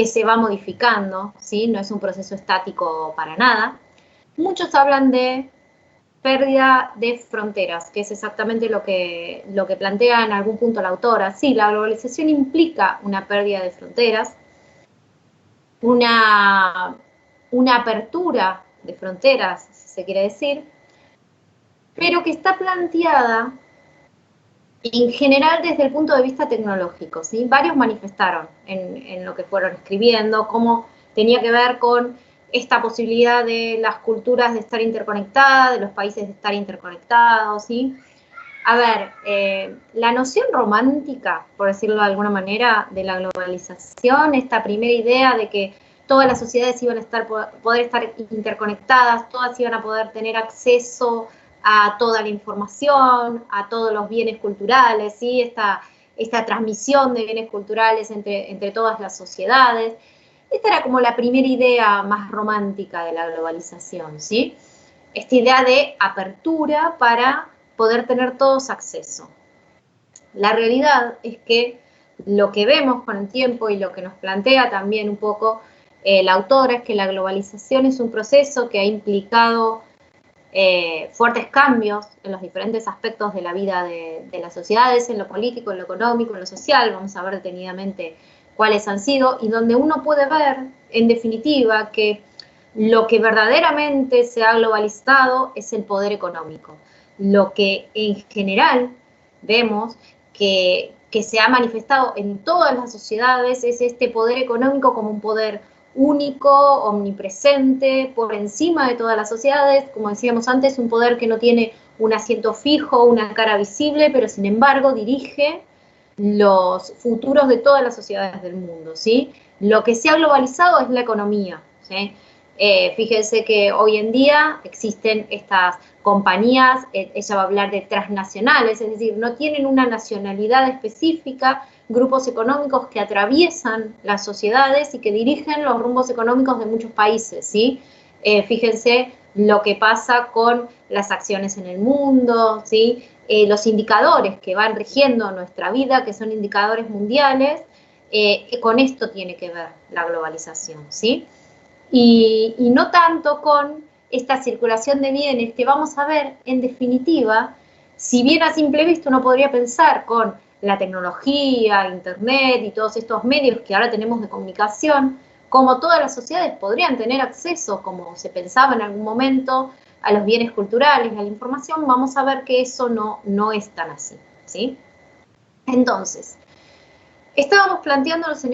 se va modificando, ¿sí? No es un proceso estático para nada. Muchos hablan de pérdida de fronteras, que es exactamente lo que plantea en algún punto la autora. Sí, la globalización implica una pérdida de fronteras, una apertura de fronteras, si se quiere decir, pero que está planteada en general desde el punto de vista tecnológico, ¿sí? Varios manifestaron en lo que fueron escribiendo cómo tenía que ver con esta posibilidad de las culturas de estar interconectadas, de los países de estar interconectados, ¿sí? A ver, la noción romántica, por decirlo de alguna manera, de la globalización, esta primera idea de que todas las sociedades iban a poder estar interconectadas, todas iban a poder tener acceso a toda la información, a todos los bienes culturales, ¿sí? Esta transmisión de bienes culturales entre todas las sociedades. Esta era como la primera idea más romántica de la globalización, ¿sí? Esta idea de apertura para poder tener todos acceso. La realidad es que lo que vemos con el tiempo y lo que nos plantea también un poco la autora es que la globalización es un proceso que ha implicado fuertes cambios en los diferentes aspectos de la vida de las sociedades, en lo político, en lo económico, en lo social. Vamos a ver detenidamente cuáles han sido, y donde uno puede ver, en definitiva, que lo que verdaderamente se ha globalizado es el poder económico. Lo que en general vemos que se ha manifestado en todas las sociedades es este poder económico como un poder único, omnipresente, por encima de todas las sociedades, como decíamos antes, un poder que no tiene un asiento fijo, una cara visible, pero sin embargo dirige los futuros de todas las sociedades del mundo, ¿sí? Lo que se ha globalizado es la economía, ¿sí? Fíjense que hoy en día existen estas compañías, ella va a hablar de transnacionales, es decir, no tienen una nacionalidad específica, grupos económicos que atraviesan las sociedades y que dirigen los rumbos económicos de muchos países, ¿sí? Fíjense lo que pasa con las acciones en el mundo, ¿sí? Los indicadores que van rigiendo nuestra vida, que son indicadores mundiales, con esto tiene que ver la globalización, ¿sí? Y no tanto con esta circulación de bienes que vamos a ver, en definitiva, si bien a simple vista uno podría pensar con la tecnología, Internet y todos estos medios que ahora tenemos de comunicación, como todas las sociedades podrían tener acceso, como se pensaba en algún momento, a los bienes culturales, a la información, vamos a ver que eso no es tan así, ¿sí? Entonces, estábamos planteándonos en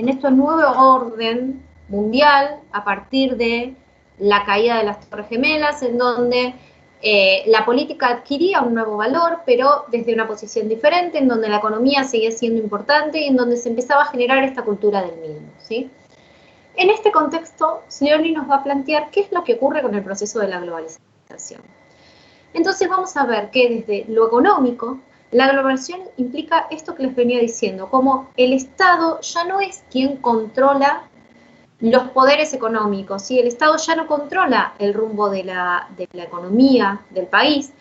este nuevo orden mundial a partir de la caída de las Torres Gemelas, en donde la política adquiría un nuevo valor, pero desde una posición diferente, en donde la economía seguía siendo importante y en donde se empezaba a generar esta cultura del mismo, ¿sí? En este contexto, Scioli nos va a plantear qué es lo que ocurre con el proceso de la globalización. Entonces vamos a ver que desde lo económico, la globalización implica esto que les venía diciendo, como el Estado ya no es quien controla los poderes económicos, ¿sí? El Estado ya no controla el rumbo de la economía del país.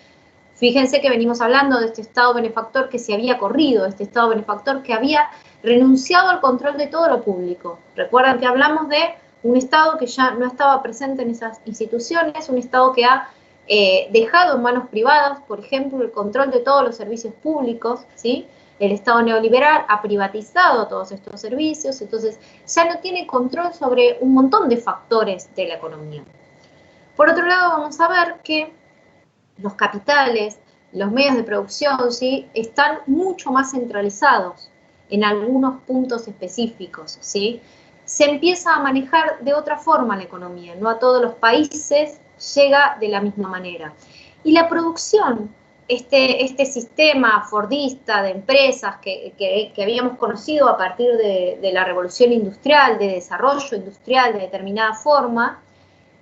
Fíjense que venimos hablando de este Estado benefactor que se había corrido, este Estado benefactor que había renunciado al control de todo lo público. Recuerdan que hablamos de un Estado que ya no estaba presente en esas instituciones, un Estado que ha dejado en manos privadas, por ejemplo, el control de todos los servicios públicos, ¿sí? El Estado neoliberal ha privatizado todos estos servicios, entonces ya no tiene control sobre un montón de factores de la economía. Por otro lado, vamos a ver que los capitales, los medios de producción, ¿sí? Están mucho más centralizados en algunos puntos específicos, ¿sí? Se empieza a manejar de otra forma la economía, no a todos los países llega de la misma manera. Y la producción, este sistema fordista de empresas que habíamos conocido a partir de la revolución industrial, de desarrollo industrial de determinada forma,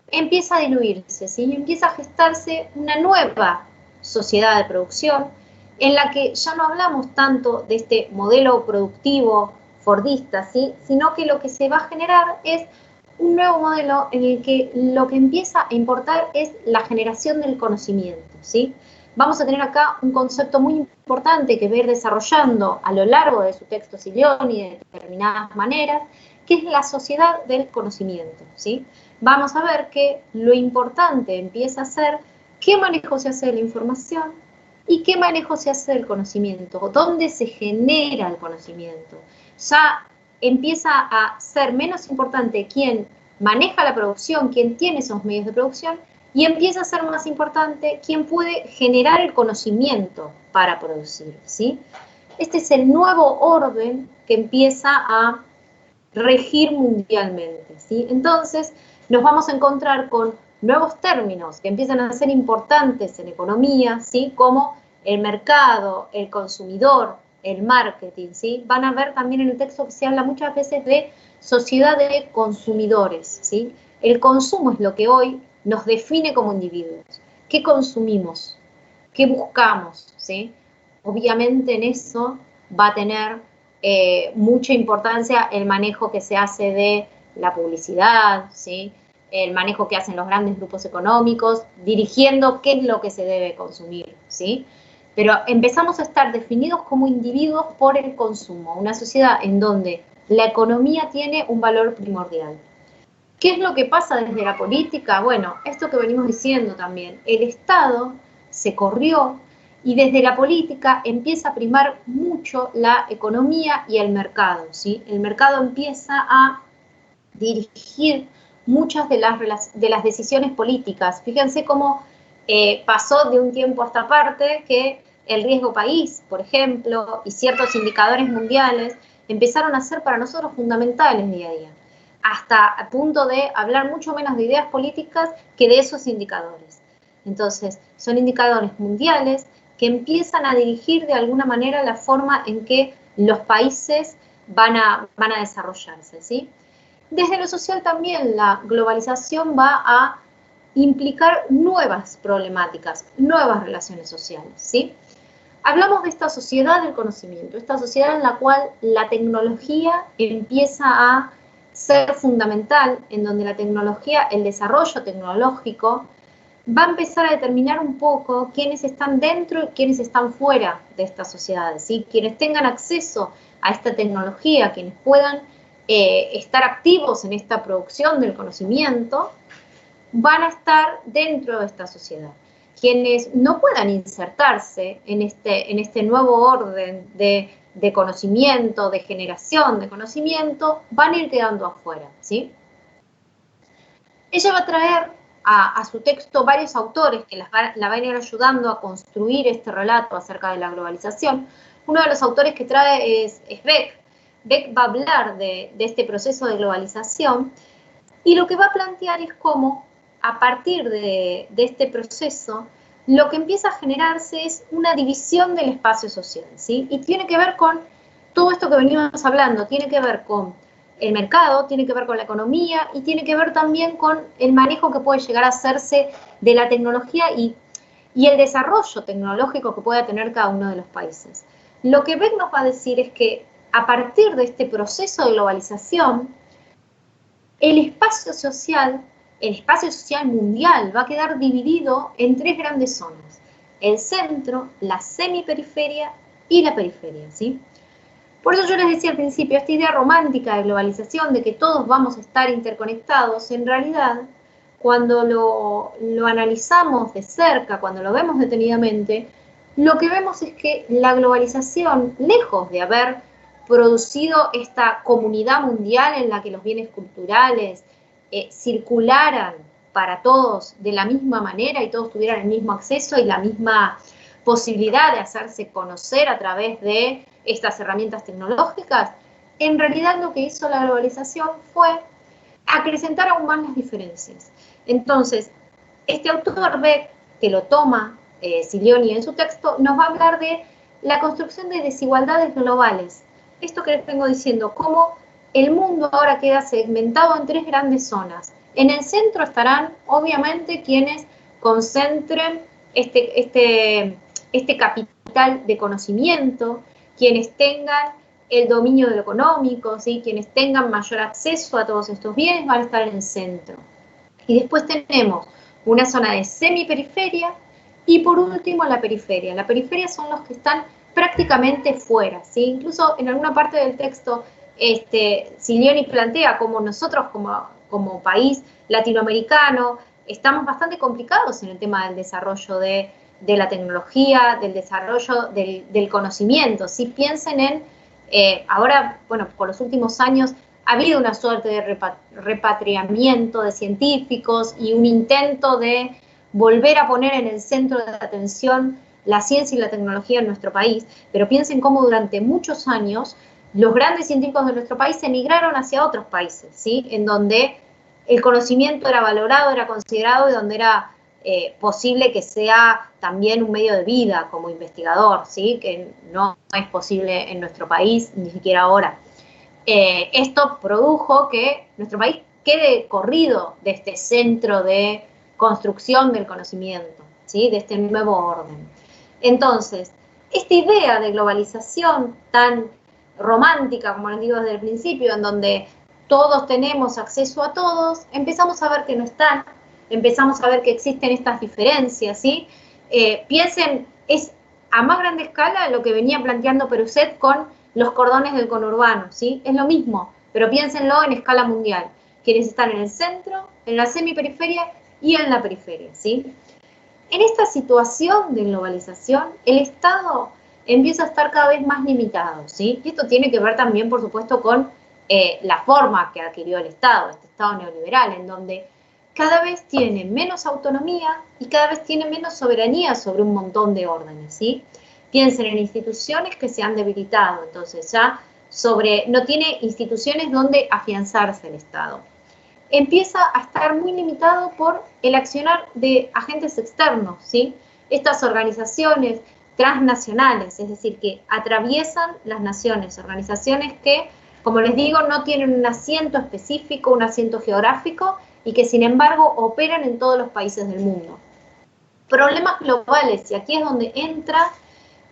empieza a diluirse, ¿sí? Empieza a gestarse una nueva sociedad de producción en la que ya no hablamos tanto de este modelo productivo fordista, ¿sí? Sino que lo que se va a generar es un nuevo modelo en el que lo que empieza a importar es la generación del conocimiento, ¿sí? Vamos a tener acá un concepto muy importante que va a ir desarrollando a lo largo de su texto Scioli de determinadas maneras, que es la sociedad del conocimiento, ¿sí? Vamos a ver que lo importante empieza a ser qué manejo se hace de la información y qué manejo se hace del conocimiento, dónde se genera el conocimiento. Ya empieza a ser menos importante quién maneja la producción, quién tiene esos medios de producción, y empieza a ser más importante quién puede generar el conocimiento para producir, ¿sí? Este es el nuevo orden que empieza a regir mundialmente, ¿sí? Entonces, nos vamos a encontrar con nuevos términos que empiezan a ser importantes en economía, ¿sí? Como el mercado, el consumidor, el marketing, ¿sí? Van a ver también en el texto que se habla muchas veces de sociedad de consumidores, ¿sí? El consumo es lo que hoy nos define como individuos. ¿Qué consumimos? ¿Qué buscamos? ¿Sí? Obviamente en eso va a tener mucha importancia el manejo que se hace de la publicidad, ¿sí? El manejo que hacen los grandes grupos económicos, dirigiendo qué es lo que se debe consumir, ¿sí? Pero empezamos a estar definidos como individuos por el consumo, una sociedad en donde la economía tiene un valor primordial. ¿Qué es lo que pasa desde la política? Bueno, esto que venimos diciendo también, el Estado se corrió y desde la política empieza a primar mucho la economía y el mercado, ¿sí? El mercado empieza a dirigir muchas de las decisiones políticas. Fíjense cómo pasó de un tiempo a esta parte que el riesgo país, por ejemplo, y ciertos indicadores mundiales empezaron a ser para nosotros fundamentales día a día, hasta el punto de hablar mucho menos de ideas políticas que de esos indicadores. Entonces, son indicadores mundiales que empiezan a dirigir de alguna manera la forma en que los países van a desarrollarse, ¿sí? Desde lo social también la globalización va a implicar nuevas problemáticas, nuevas relaciones sociales, ¿sí? Hablamos de esta sociedad del conocimiento, esta sociedad en la cual la tecnología empieza a ser fundamental, en donde la tecnología, el desarrollo tecnológico, va a empezar a determinar un poco quiénes están dentro y quiénes están fuera de estas sociedades, ¿sí? Quienes tengan acceso a esta tecnología, quienes puedan estar activos en esta producción del conocimiento, van a estar dentro de esta sociedad. quienes no puedan insertarse en este nuevo orden de conocimiento, de generación de conocimiento, van a ir quedando afuera, ¿sí? Ella va a traer a su texto varios autores que la van a ir ayudando a construir este relato acerca de la globalización. Uno de los autores que trae es Beck. Beck va a hablar de este proceso de globalización y lo que va a plantear es cómo, a partir de este proceso, lo que empieza a generarse es una división del espacio social, ¿sí? Y tiene que ver con todo esto que venimos hablando, tiene que ver con el mercado, tiene que ver con la economía y tiene que ver también con el manejo que puede llegar a hacerse de la tecnología y el desarrollo tecnológico que pueda tener cada uno de los países. Lo que Beck nos va a decir es que a partir de este proceso de globalización, el espacio social mundial va a quedar dividido en 3 grandes zonas: el centro, la semiperiferia y la periferia, ¿sí? Por eso yo les decía al principio, esta idea romántica de globalización, de que todos vamos a estar interconectados, en realidad, cuando lo analizamos de cerca, cuando lo vemos detenidamente, lo que vemos es que la globalización, lejos de haber producido esta comunidad mundial en la que los bienes culturales circularan para todos de la misma manera y todos tuvieran el mismo acceso y la misma posibilidad de hacerse conocer a través de estas herramientas tecnológicas, en realidad lo que hizo la globalización fue acrecentar aún más las diferencias. Entonces, este autor Beck, que lo toma Silioni en su texto, nos va a hablar de la construcción de desigualdades globales. Esto que les vengo diciendo, cómo el mundo ahora queda segmentado en 3 grandes zonas. En el centro estarán, obviamente, quienes concentren este capital de conocimiento, quienes tengan el dominio de lo económico, ¿sí? Quienes tengan mayor acceso a todos estos bienes van a estar en el centro. Y después tenemos una zona de semiperiferia y por último la periferia. La periferia son los que están prácticamente fuera, ¿sí? Incluso en alguna parte del texto Silioni plantea cómo nosotros como país latinoamericano estamos bastante complicados en el tema del desarrollo de la tecnología, del desarrollo del conocimiento. ¿Sí? Piensen en, ahora, bueno, por los últimos años ha habido una suerte de repatriamiento de científicos y un intento de volver a poner en el centro de la atención la ciencia y la tecnología en nuestro país, pero piensen cómo durante muchos años los grandes científicos de nuestro país emigraron hacia otros países, ¿sí? En donde el conocimiento era valorado, era considerado y donde era posible que sea también un medio de vida como investigador, ¿sí? Que no es posible en nuestro país, ni siquiera ahora. Esto produjo que nuestro país quede corrido de este centro de construcción del conocimiento, ¿sí? De este nuevo orden. Entonces, esta idea de globalización tan romántica, como les digo desde el principio, en donde todos tenemos acceso a todos, empezamos a ver que no están, empezamos a ver que existen estas diferencias, ¿sí? Piensen, es a más grande escala lo que venía planteando Peruset con los cordones del conurbano, ¿sí? Es lo mismo, pero piénsenlo en escala mundial. Quienes están en el centro, en la semiperiferia y en la periferia, ¿sí? En esta situación de globalización, el Estado empieza a estar cada vez más limitado, ¿sí? Y esto tiene que ver también, por supuesto, con la forma que adquirió el Estado, este Estado neoliberal, en donde cada vez tiene menos autonomía y cada vez tiene menos soberanía sobre un montón de órdenes, ¿sí? Piensen en instituciones que se han debilitado, entonces ya no tiene instituciones donde afianzarse el Estado. Empieza a estar muy limitado por el accionar de agentes externos, ¿sí? Estas organizaciones transnacionales, es decir, que atraviesan las naciones, organizaciones que, como les digo, no tienen un asiento específico, un asiento geográfico, y que sin embargo operan en todos los países del mundo. Problemas globales, y aquí es donde entra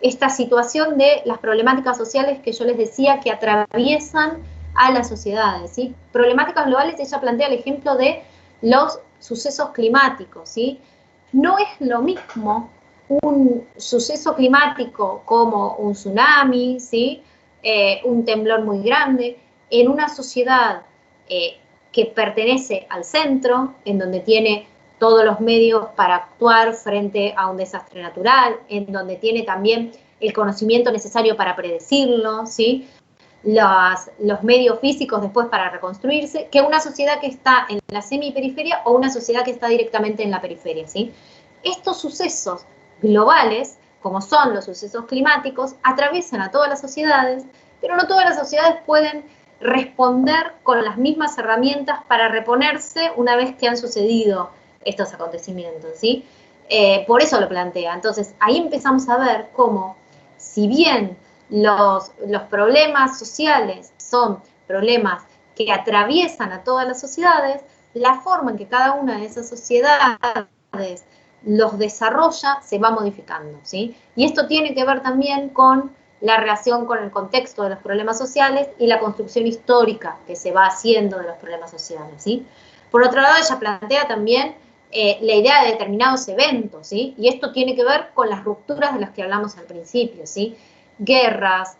esta situación de las problemáticas sociales que yo les decía que atraviesan a las sociedades, ¿sí? Problemáticas globales, ella plantea el ejemplo de los sucesos climáticos, ¿sí? No es lo mismo un suceso climático como un tsunami, ¿sí? Un temblor muy grande, en una sociedad que pertenece al centro, en donde tiene todos los medios para actuar frente a un desastre natural, en donde tiene también el conocimiento necesario para predecirlo, ¿sí? Los medios físicos después para reconstruirse, que una sociedad que está en la semiperiferia o una sociedad que está directamente en la periferia, ¿sí? Estos sucesos globales, como son los sucesos climáticos, atraviesan a todas las sociedades, pero no todas las sociedades pueden responder con las mismas herramientas para reponerse una vez que han sucedido estos acontecimientos, ¿sí? Por eso lo plantea. Entonces, ahí empezamos a ver cómo, si bien los problemas sociales son problemas que atraviesan a todas las sociedades, la forma en que cada una de esas sociedades los desarrolla se va modificando, ¿sí? Y esto tiene que ver también con la relación con el contexto de los problemas sociales y la construcción histórica que se va haciendo de los problemas sociales, ¿sí? Por otro lado, ella plantea también la idea de determinados eventos, ¿sí? Y esto tiene que ver con las rupturas de las que hablamos al principio, ¿sí? Guerras,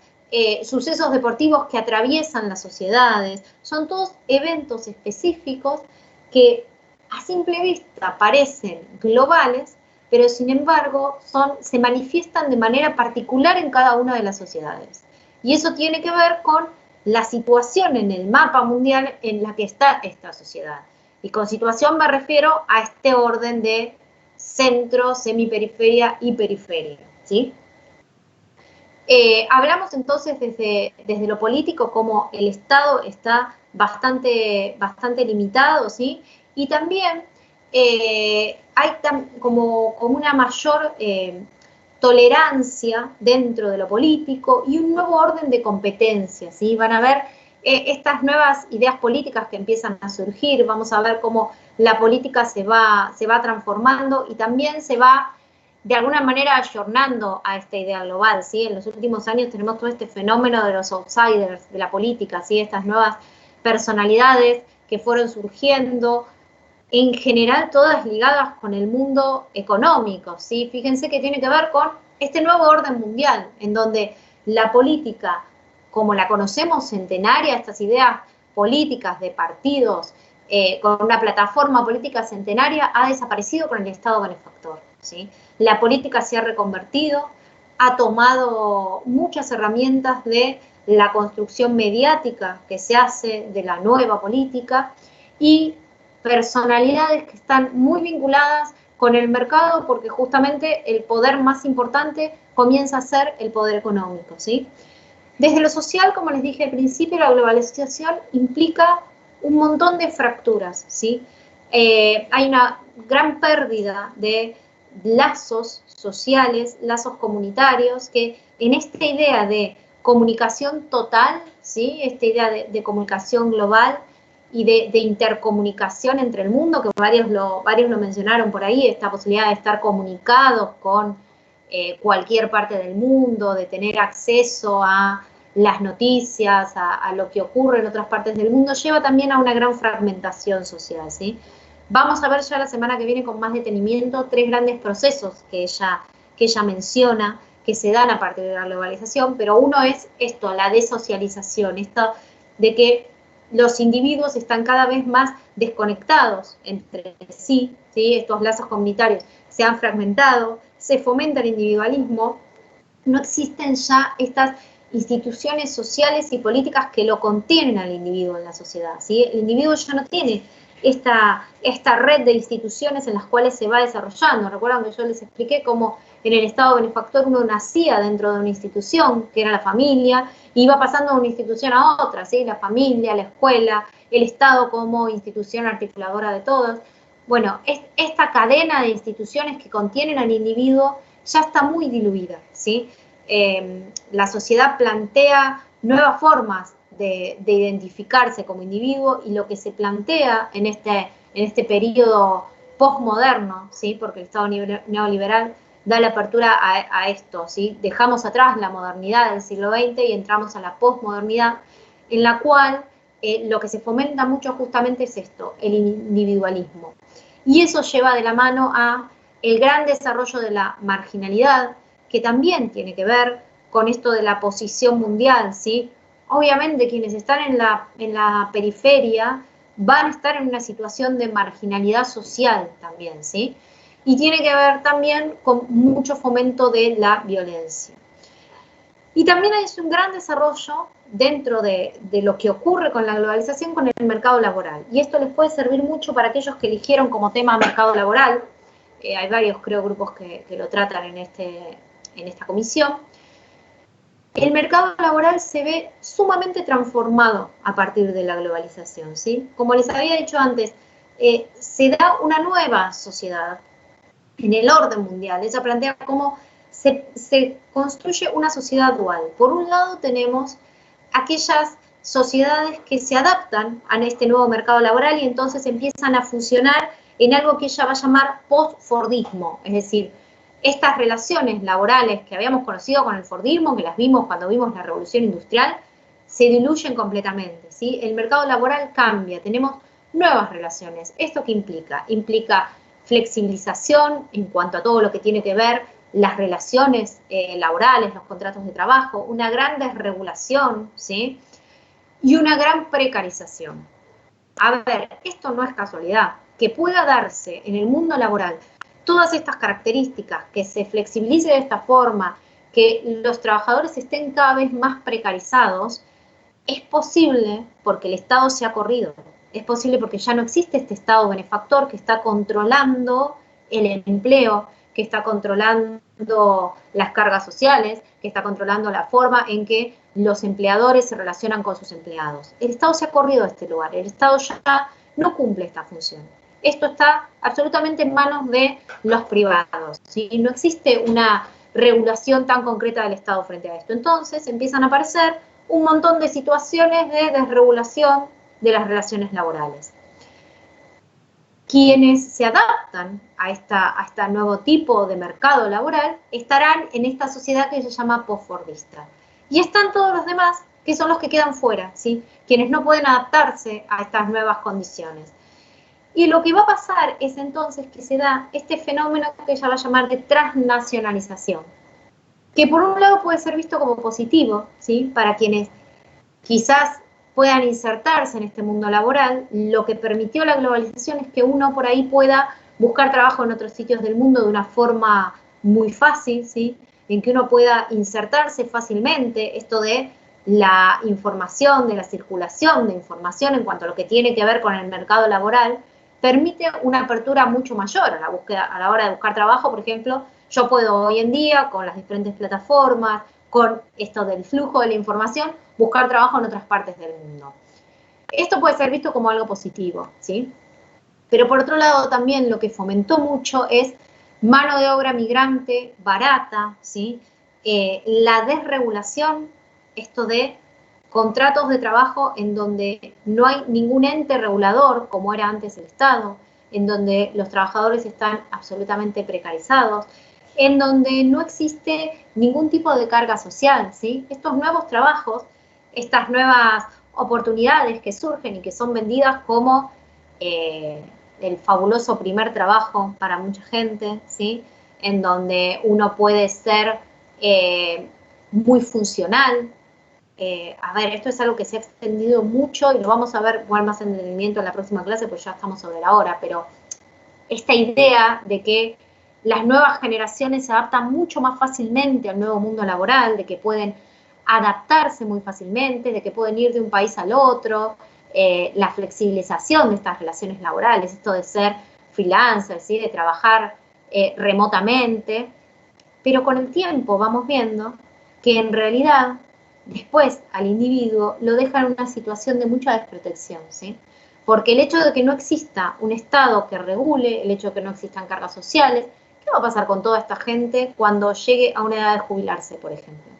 sucesos deportivos que atraviesan las sociedades, son todos eventos específicos que a simple vista parecen globales, pero sin embargo se manifiestan de manera particular en cada una de las sociedades. Y eso tiene que ver con la situación en el mapa mundial en la que está esta sociedad. Y con situación me refiero a este orden de centro, semiperiferia y periferia, ¿sí? Hablamos entonces desde lo político como el Estado está bastante limitado, ¿sí? Y también hay como una mayor tolerancia dentro de lo político y un nuevo orden de competencias, ¿sí? Van a ver estas nuevas ideas políticas que empiezan a surgir, vamos a ver cómo la política se va transformando y también se va de alguna manera ayornando a esta idea global, ¿sí? En los últimos años tenemos todo este fenómeno de los outsiders de la política, ¿sí? Estas nuevas personalidades que fueron surgiendo, en general todas ligadas con el mundo económico, ¿sí? Fíjense que tiene que ver con este nuevo orden mundial, en donde la política, como la conocemos centenaria, estas ideas políticas de partidos, con una plataforma política centenaria, ha desaparecido con el Estado benefactor, ¿sí? La política se ha reconvertido, ha tomado muchas herramientas de la construcción mediática que se hace de la nueva política y personalidades que están muy vinculadas con el mercado porque justamente el poder más importante comienza a ser el poder económico, ¿sí? Desde lo social, como les dije al principio, la globalización implica un montón de fracturas, ¿sí? Hay una gran pérdida de lazos sociales, lazos comunitarios, que en esta idea de comunicación total, ¿sí? Esta idea de comunicación global y de intercomunicación entre el mundo, que varios lo mencionaron por ahí, esta posibilidad de estar comunicados con cualquier parte del mundo, de tener acceso a las noticias, a lo que ocurre en otras partes del mundo, lleva también a una gran fragmentación social, ¿sí? Vamos a ver ya la semana que viene con más detenimiento 3 grandes procesos que ella menciona, que se dan a partir de la globalización, pero uno es esto, la desocialización, esto de que los individuos están cada vez más desconectados entre sí, ¿sí? Estos lazos comunitarios se han fragmentado, se fomenta el individualismo, no existen ya estas instituciones sociales y políticas que lo contienen al individuo en la sociedad, ¿sí? El individuo ya no tiene esta red de instituciones en las cuales se va desarrollando. Recuerdan que yo les expliqué cómo en el Estado benefactor uno nacía dentro de una institución, que era la familia, y iba pasando de una institución a otra, ¿sí? La familia, la escuela, el Estado como institución articuladora de todos. Bueno, esta cadena de instituciones que contienen al individuo ya está muy diluida, ¿sí? La sociedad plantea nuevas formas de identificarse como individuo y lo que se plantea en este periodo postmoderno, ¿sí? Porque el Estado neoliberal da la apertura a esto, ¿sí? Dejamos atrás la modernidad del siglo XX y entramos a la postmodernidad, en la cual lo que se fomenta mucho justamente es esto, el individualismo. Y eso lleva de la mano a el gran desarrollo de la marginalidad, que también tiene que ver con esto de la posición mundial, ¿sí? Obviamente quienes están en la periferia van a estar en una situación de marginalidad social también, ¿sí? Y tiene que ver también con mucho fomento de la violencia. Y también hay un gran desarrollo dentro de lo que ocurre con la globalización con el mercado laboral. Y esto les puede servir mucho para aquellos que eligieron como tema mercado laboral. Hay varios, creo, grupos que lo tratan en esta comisión. El mercado laboral se ve sumamente transformado a partir de la globalización, ¿sí? Como les había dicho antes, se da una nueva sociedad en el orden mundial. Ella plantea cómo se construye una sociedad dual. Por un lado tenemos aquellas sociedades que se adaptan a este nuevo mercado laboral y entonces empiezan a funcionar en algo que ella va a llamar post-fordismo, es decir, estas relaciones laborales que habíamos conocido con el fordismo, que las vimos cuando vimos la revolución industrial, se diluyen completamente, ¿sí? El mercado laboral cambia, tenemos nuevas relaciones. ¿Esto qué implica? Implica flexibilización en cuanto a todo lo que tiene que ver las relaciones laborales, los contratos de trabajo, una gran desregulación, ¿sí? Y una gran precarización. A ver, esto no es casualidad. Que pueda darse en el mundo laboral todas estas características, que se flexibilice de esta forma, que los trabajadores estén cada vez más precarizados, es posible porque el Estado se ha corrido. Es posible porque ya no existe este Estado benefactor que está controlando el empleo, que está controlando las cargas sociales, que está controlando la forma en que los empleadores se relacionan con sus empleados. El Estado se ha corrido de este lugar, el Estado ya no cumple esta función. Esto está absolutamente en manos de los privados, ¿sí? No existe una regulación tan concreta del Estado frente a esto. Entonces empiezan a aparecer un montón de situaciones de desregulación de las relaciones laborales. Quienes se adaptan a este nuevo tipo de mercado laboral estarán en esta sociedad que se llama postfordista. Y están todos los demás, que son los que quedan fuera, ¿sí? Quienes no pueden adaptarse a estas nuevas condiciones. Y lo que va a pasar es entonces que se da este fenómeno que ella va a llamar de transnacionalización, que por un lado puede ser visto como positivo, ¿sí? Para quienes quizás puedan insertarse en este mundo laboral. Lo que permitió la globalización es que uno por ahí pueda buscar trabajo en otros sitios del mundo de una forma muy fácil, ¿sí? En que uno pueda insertarse fácilmente, esto de la información, de la circulación de información en cuanto a lo que tiene que ver con el mercado laboral, permite una apertura mucho mayor a la búsqueda, a la hora de buscar trabajo. Por ejemplo, yo puedo hoy en día, con las diferentes plataformas, con esto del flujo de la información, buscar trabajo en otras partes del mundo. Esto puede ser visto como algo positivo, ¿sí? Pero por otro lado también lo que fomentó mucho es mano de obra migrante barata, ¿sí? La desregulación, esto de contratos de trabajo en donde no hay ningún ente regulador, como era antes el Estado, en donde los trabajadores están absolutamente precarizados, en donde no existe ningún tipo de carga social, ¿sí? Estos nuevos trabajos, estas nuevas oportunidades que surgen y que son vendidas como el fabuloso primer trabajo para mucha gente, ¿sí? En donde uno puede ser muy funcional. A ver, esto es algo que se ha extendido mucho y lo vamos a ver igual más en detenimiento en la próxima clase, pues ya estamos sobre la hora, pero esta idea de que las nuevas generaciones se adaptan mucho más fácilmente al nuevo mundo laboral, de que pueden adaptarse muy fácilmente, de que pueden ir de un país al otro, la flexibilización de estas relaciones laborales, esto de ser freelancer, ¿sí? De trabajar remotamente, pero con el tiempo vamos viendo que en realidad después al individuo lo deja en una situación de mucha desprotección, ¿sí? Porque el hecho de que no exista un Estado que regule, el hecho de que no existan cargas sociales, ¿qué va a pasar con toda esta gente cuando llegue a una edad de jubilarse, por ejemplo?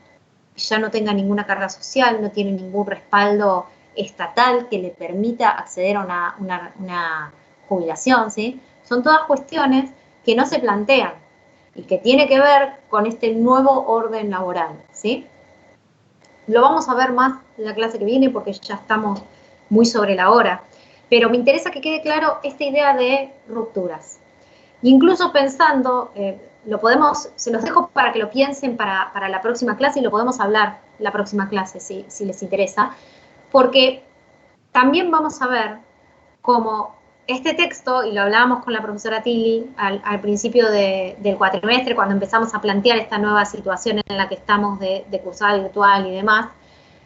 Ya no tenga ninguna carga social, no tiene ningún respaldo estatal que le permita acceder a una jubilación, ¿sí? Son todas cuestiones que no se plantean y que tiene que ver con este nuevo orden laboral, ¿sí? Lo vamos a ver más en la clase que viene porque ya estamos muy sobre la hora, pero me interesa que quede claro esta idea de rupturas. Incluso pensando, se los dejo para que lo piensen para la próxima clase y lo podemos hablar la próxima clase si les interesa, porque también vamos a ver como este texto, y lo hablábamos con la profesora Tilly al principio del cuatrimestre, cuando empezamos a plantear esta nueva situación en la que estamos de cursada virtual y demás,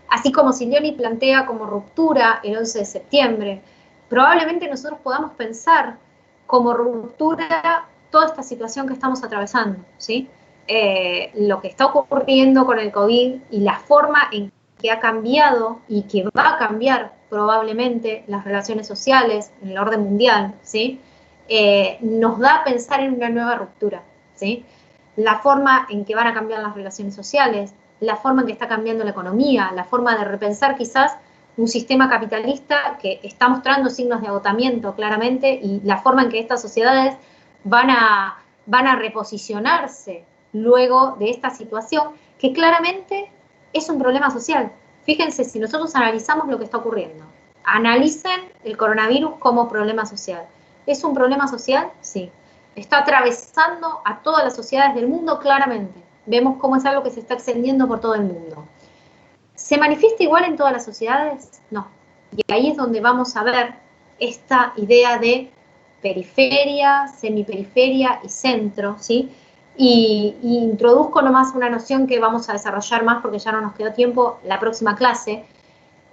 así como Silioni plantea como ruptura el 11 de septiembre, probablemente nosotros podamos pensar como ruptura toda esta situación que estamos atravesando, ¿sí? Lo que está ocurriendo con el COVID y la forma en que ha cambiado y que va a cambiar probablemente las relaciones sociales en el orden mundial, ¿sí? Nos da a pensar en una nueva ruptura, ¿sí? La forma en que van a cambiar las relaciones sociales, la forma en que está cambiando la economía, la forma de repensar quizás un sistema capitalista que está mostrando signos de agotamiento claramente y la forma en que estas sociedades van a reposicionarse luego de esta situación que claramente es un problema social. Fíjense, si nosotros analizamos lo que está ocurriendo, analicen el coronavirus como problema social. ¿Es un problema social? Sí. Está atravesando a todas las sociedades del mundo claramente. Vemos cómo es algo que se está extendiendo por todo el mundo. ¿Se manifiesta igual en todas las sociedades? No. Y ahí es donde vamos a ver esta idea de periferia, semiperiferia y centro, ¿sí? Y introduzco nomás una noción que vamos a desarrollar más porque ya no nos quedó tiempo la próxima clase,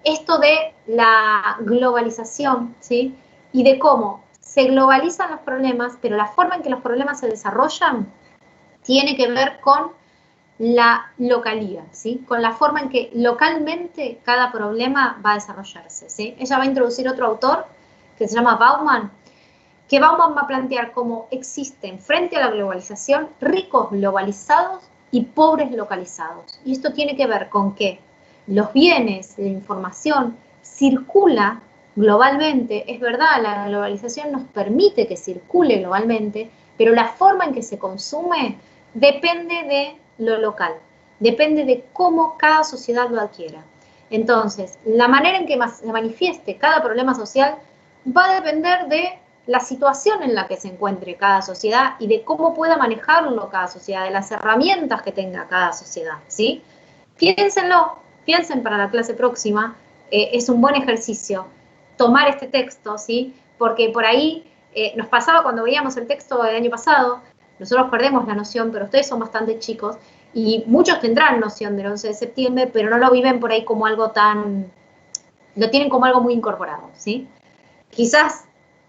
esto de la globalización, ¿sí? Y de cómo se globalizan los problemas, pero la forma en que los problemas se desarrollan tiene que ver con la localía, ¿sí? Con la forma en que localmente cada problema va a desarrollarse, ¿sí? Ella va a introducir otro autor que se llama Bauman, que Bauman va a plantear cómo existen frente a la globalización ricos globalizados y pobres localizados. Y esto tiene que ver con que los bienes, la información, circula globalmente. Es verdad, la globalización nos permite que circule globalmente, pero la forma en que se consume depende de lo local, depende de cómo cada sociedad lo adquiera. Entonces, la manera en que se manifieste cada problema social va a depender de la situación en la que se encuentre cada sociedad y de cómo pueda manejarlo cada sociedad, de las herramientas que tenga cada sociedad, ¿sí? Piénsenlo, piensen para la clase próxima, es un buen ejercicio tomar este texto, ¿sí? Porque por ahí nos pasaba cuando veíamos el texto del año pasado, nosotros perdemos la noción, pero ustedes son bastante chicos, y muchos tendrán noción del 11 de septiembre, pero no lo viven por ahí como algo tan, lo tienen como algo muy incorporado, ¿sí? Quizás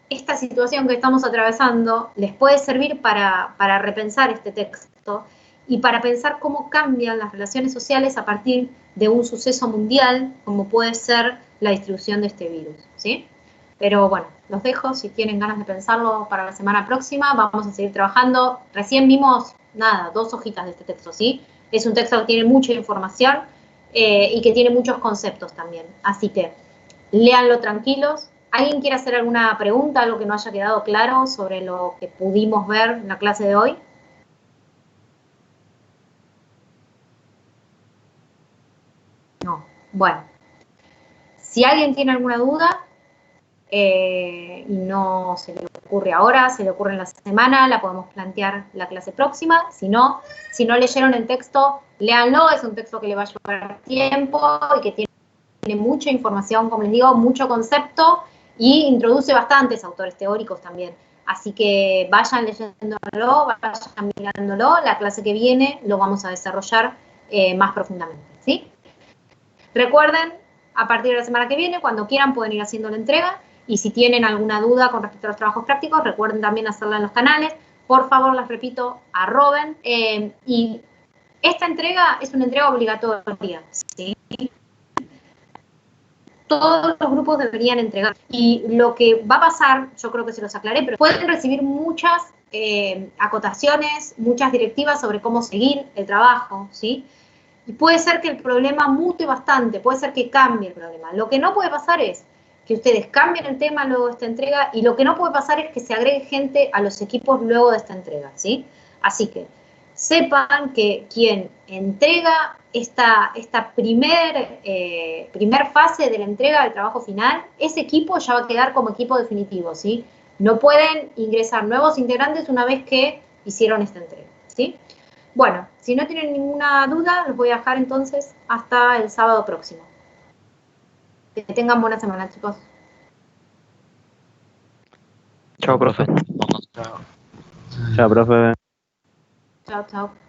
esta situación que estamos atravesando les puede servir para repensar este texto y para pensar cómo cambian las relaciones sociales a partir de un suceso mundial, como puede ser la distribución de este virus, ¿sí? Pero bueno, los dejo, si tienen ganas de pensarlo para la semana próxima, vamos a seguir trabajando. Recién vimos, nada, 2 hojitas de este texto, ¿sí? Es un texto que tiene mucha información y que tiene muchos conceptos también, así que léanlo tranquilos. ¿Alguien quiere hacer alguna pregunta, algo que no haya quedado claro sobre lo que pudimos ver en la clase de hoy? No. Bueno, si alguien tiene alguna duda y no se le ocurre ahora, se le ocurre en la semana, la podemos plantear la clase próxima. Si no leyeron el texto, léanlo, es un texto que le va a llevar tiempo y que tiene mucha información, como les digo, mucho concepto, y introduce bastantes autores teóricos también. Así que vayan leyéndolo, vayan mirándolo. La clase que viene lo vamos a desarrollar más profundamente, ¿sí? Recuerden, a partir de la semana que viene, cuando quieran pueden ir haciendo la entrega, y si tienen alguna duda con respecto a los trabajos prácticos, recuerden también hacerla en los canales. Por favor, les repito, arroben. Y esta entrega es una entrega obligatoria, ¿sí? Todos los grupos deberían entregar. Y lo que va a pasar, yo creo que se los aclaré, pero pueden recibir muchas acotaciones, muchas directivas sobre cómo seguir el trabajo, ¿sí? Y puede ser que el problema mute bastante, puede ser que cambie el problema. Lo que no puede pasar es que ustedes cambien el tema luego de esta entrega, y lo que no puede pasar es que se agregue gente a los equipos luego de esta entrega, ¿sí? Así que sepan que quien entrega esta primer fase de la entrega del trabajo final, ese equipo ya va a quedar como equipo definitivo, ¿sí? No pueden ingresar nuevos integrantes una vez que hicieron esta entrega, ¿sí? Bueno, si no tienen ninguna duda, los voy a dejar entonces hasta el sábado próximo. Que tengan buena semana, chicos. Chao, profe. Chao, profe. Chao, chao.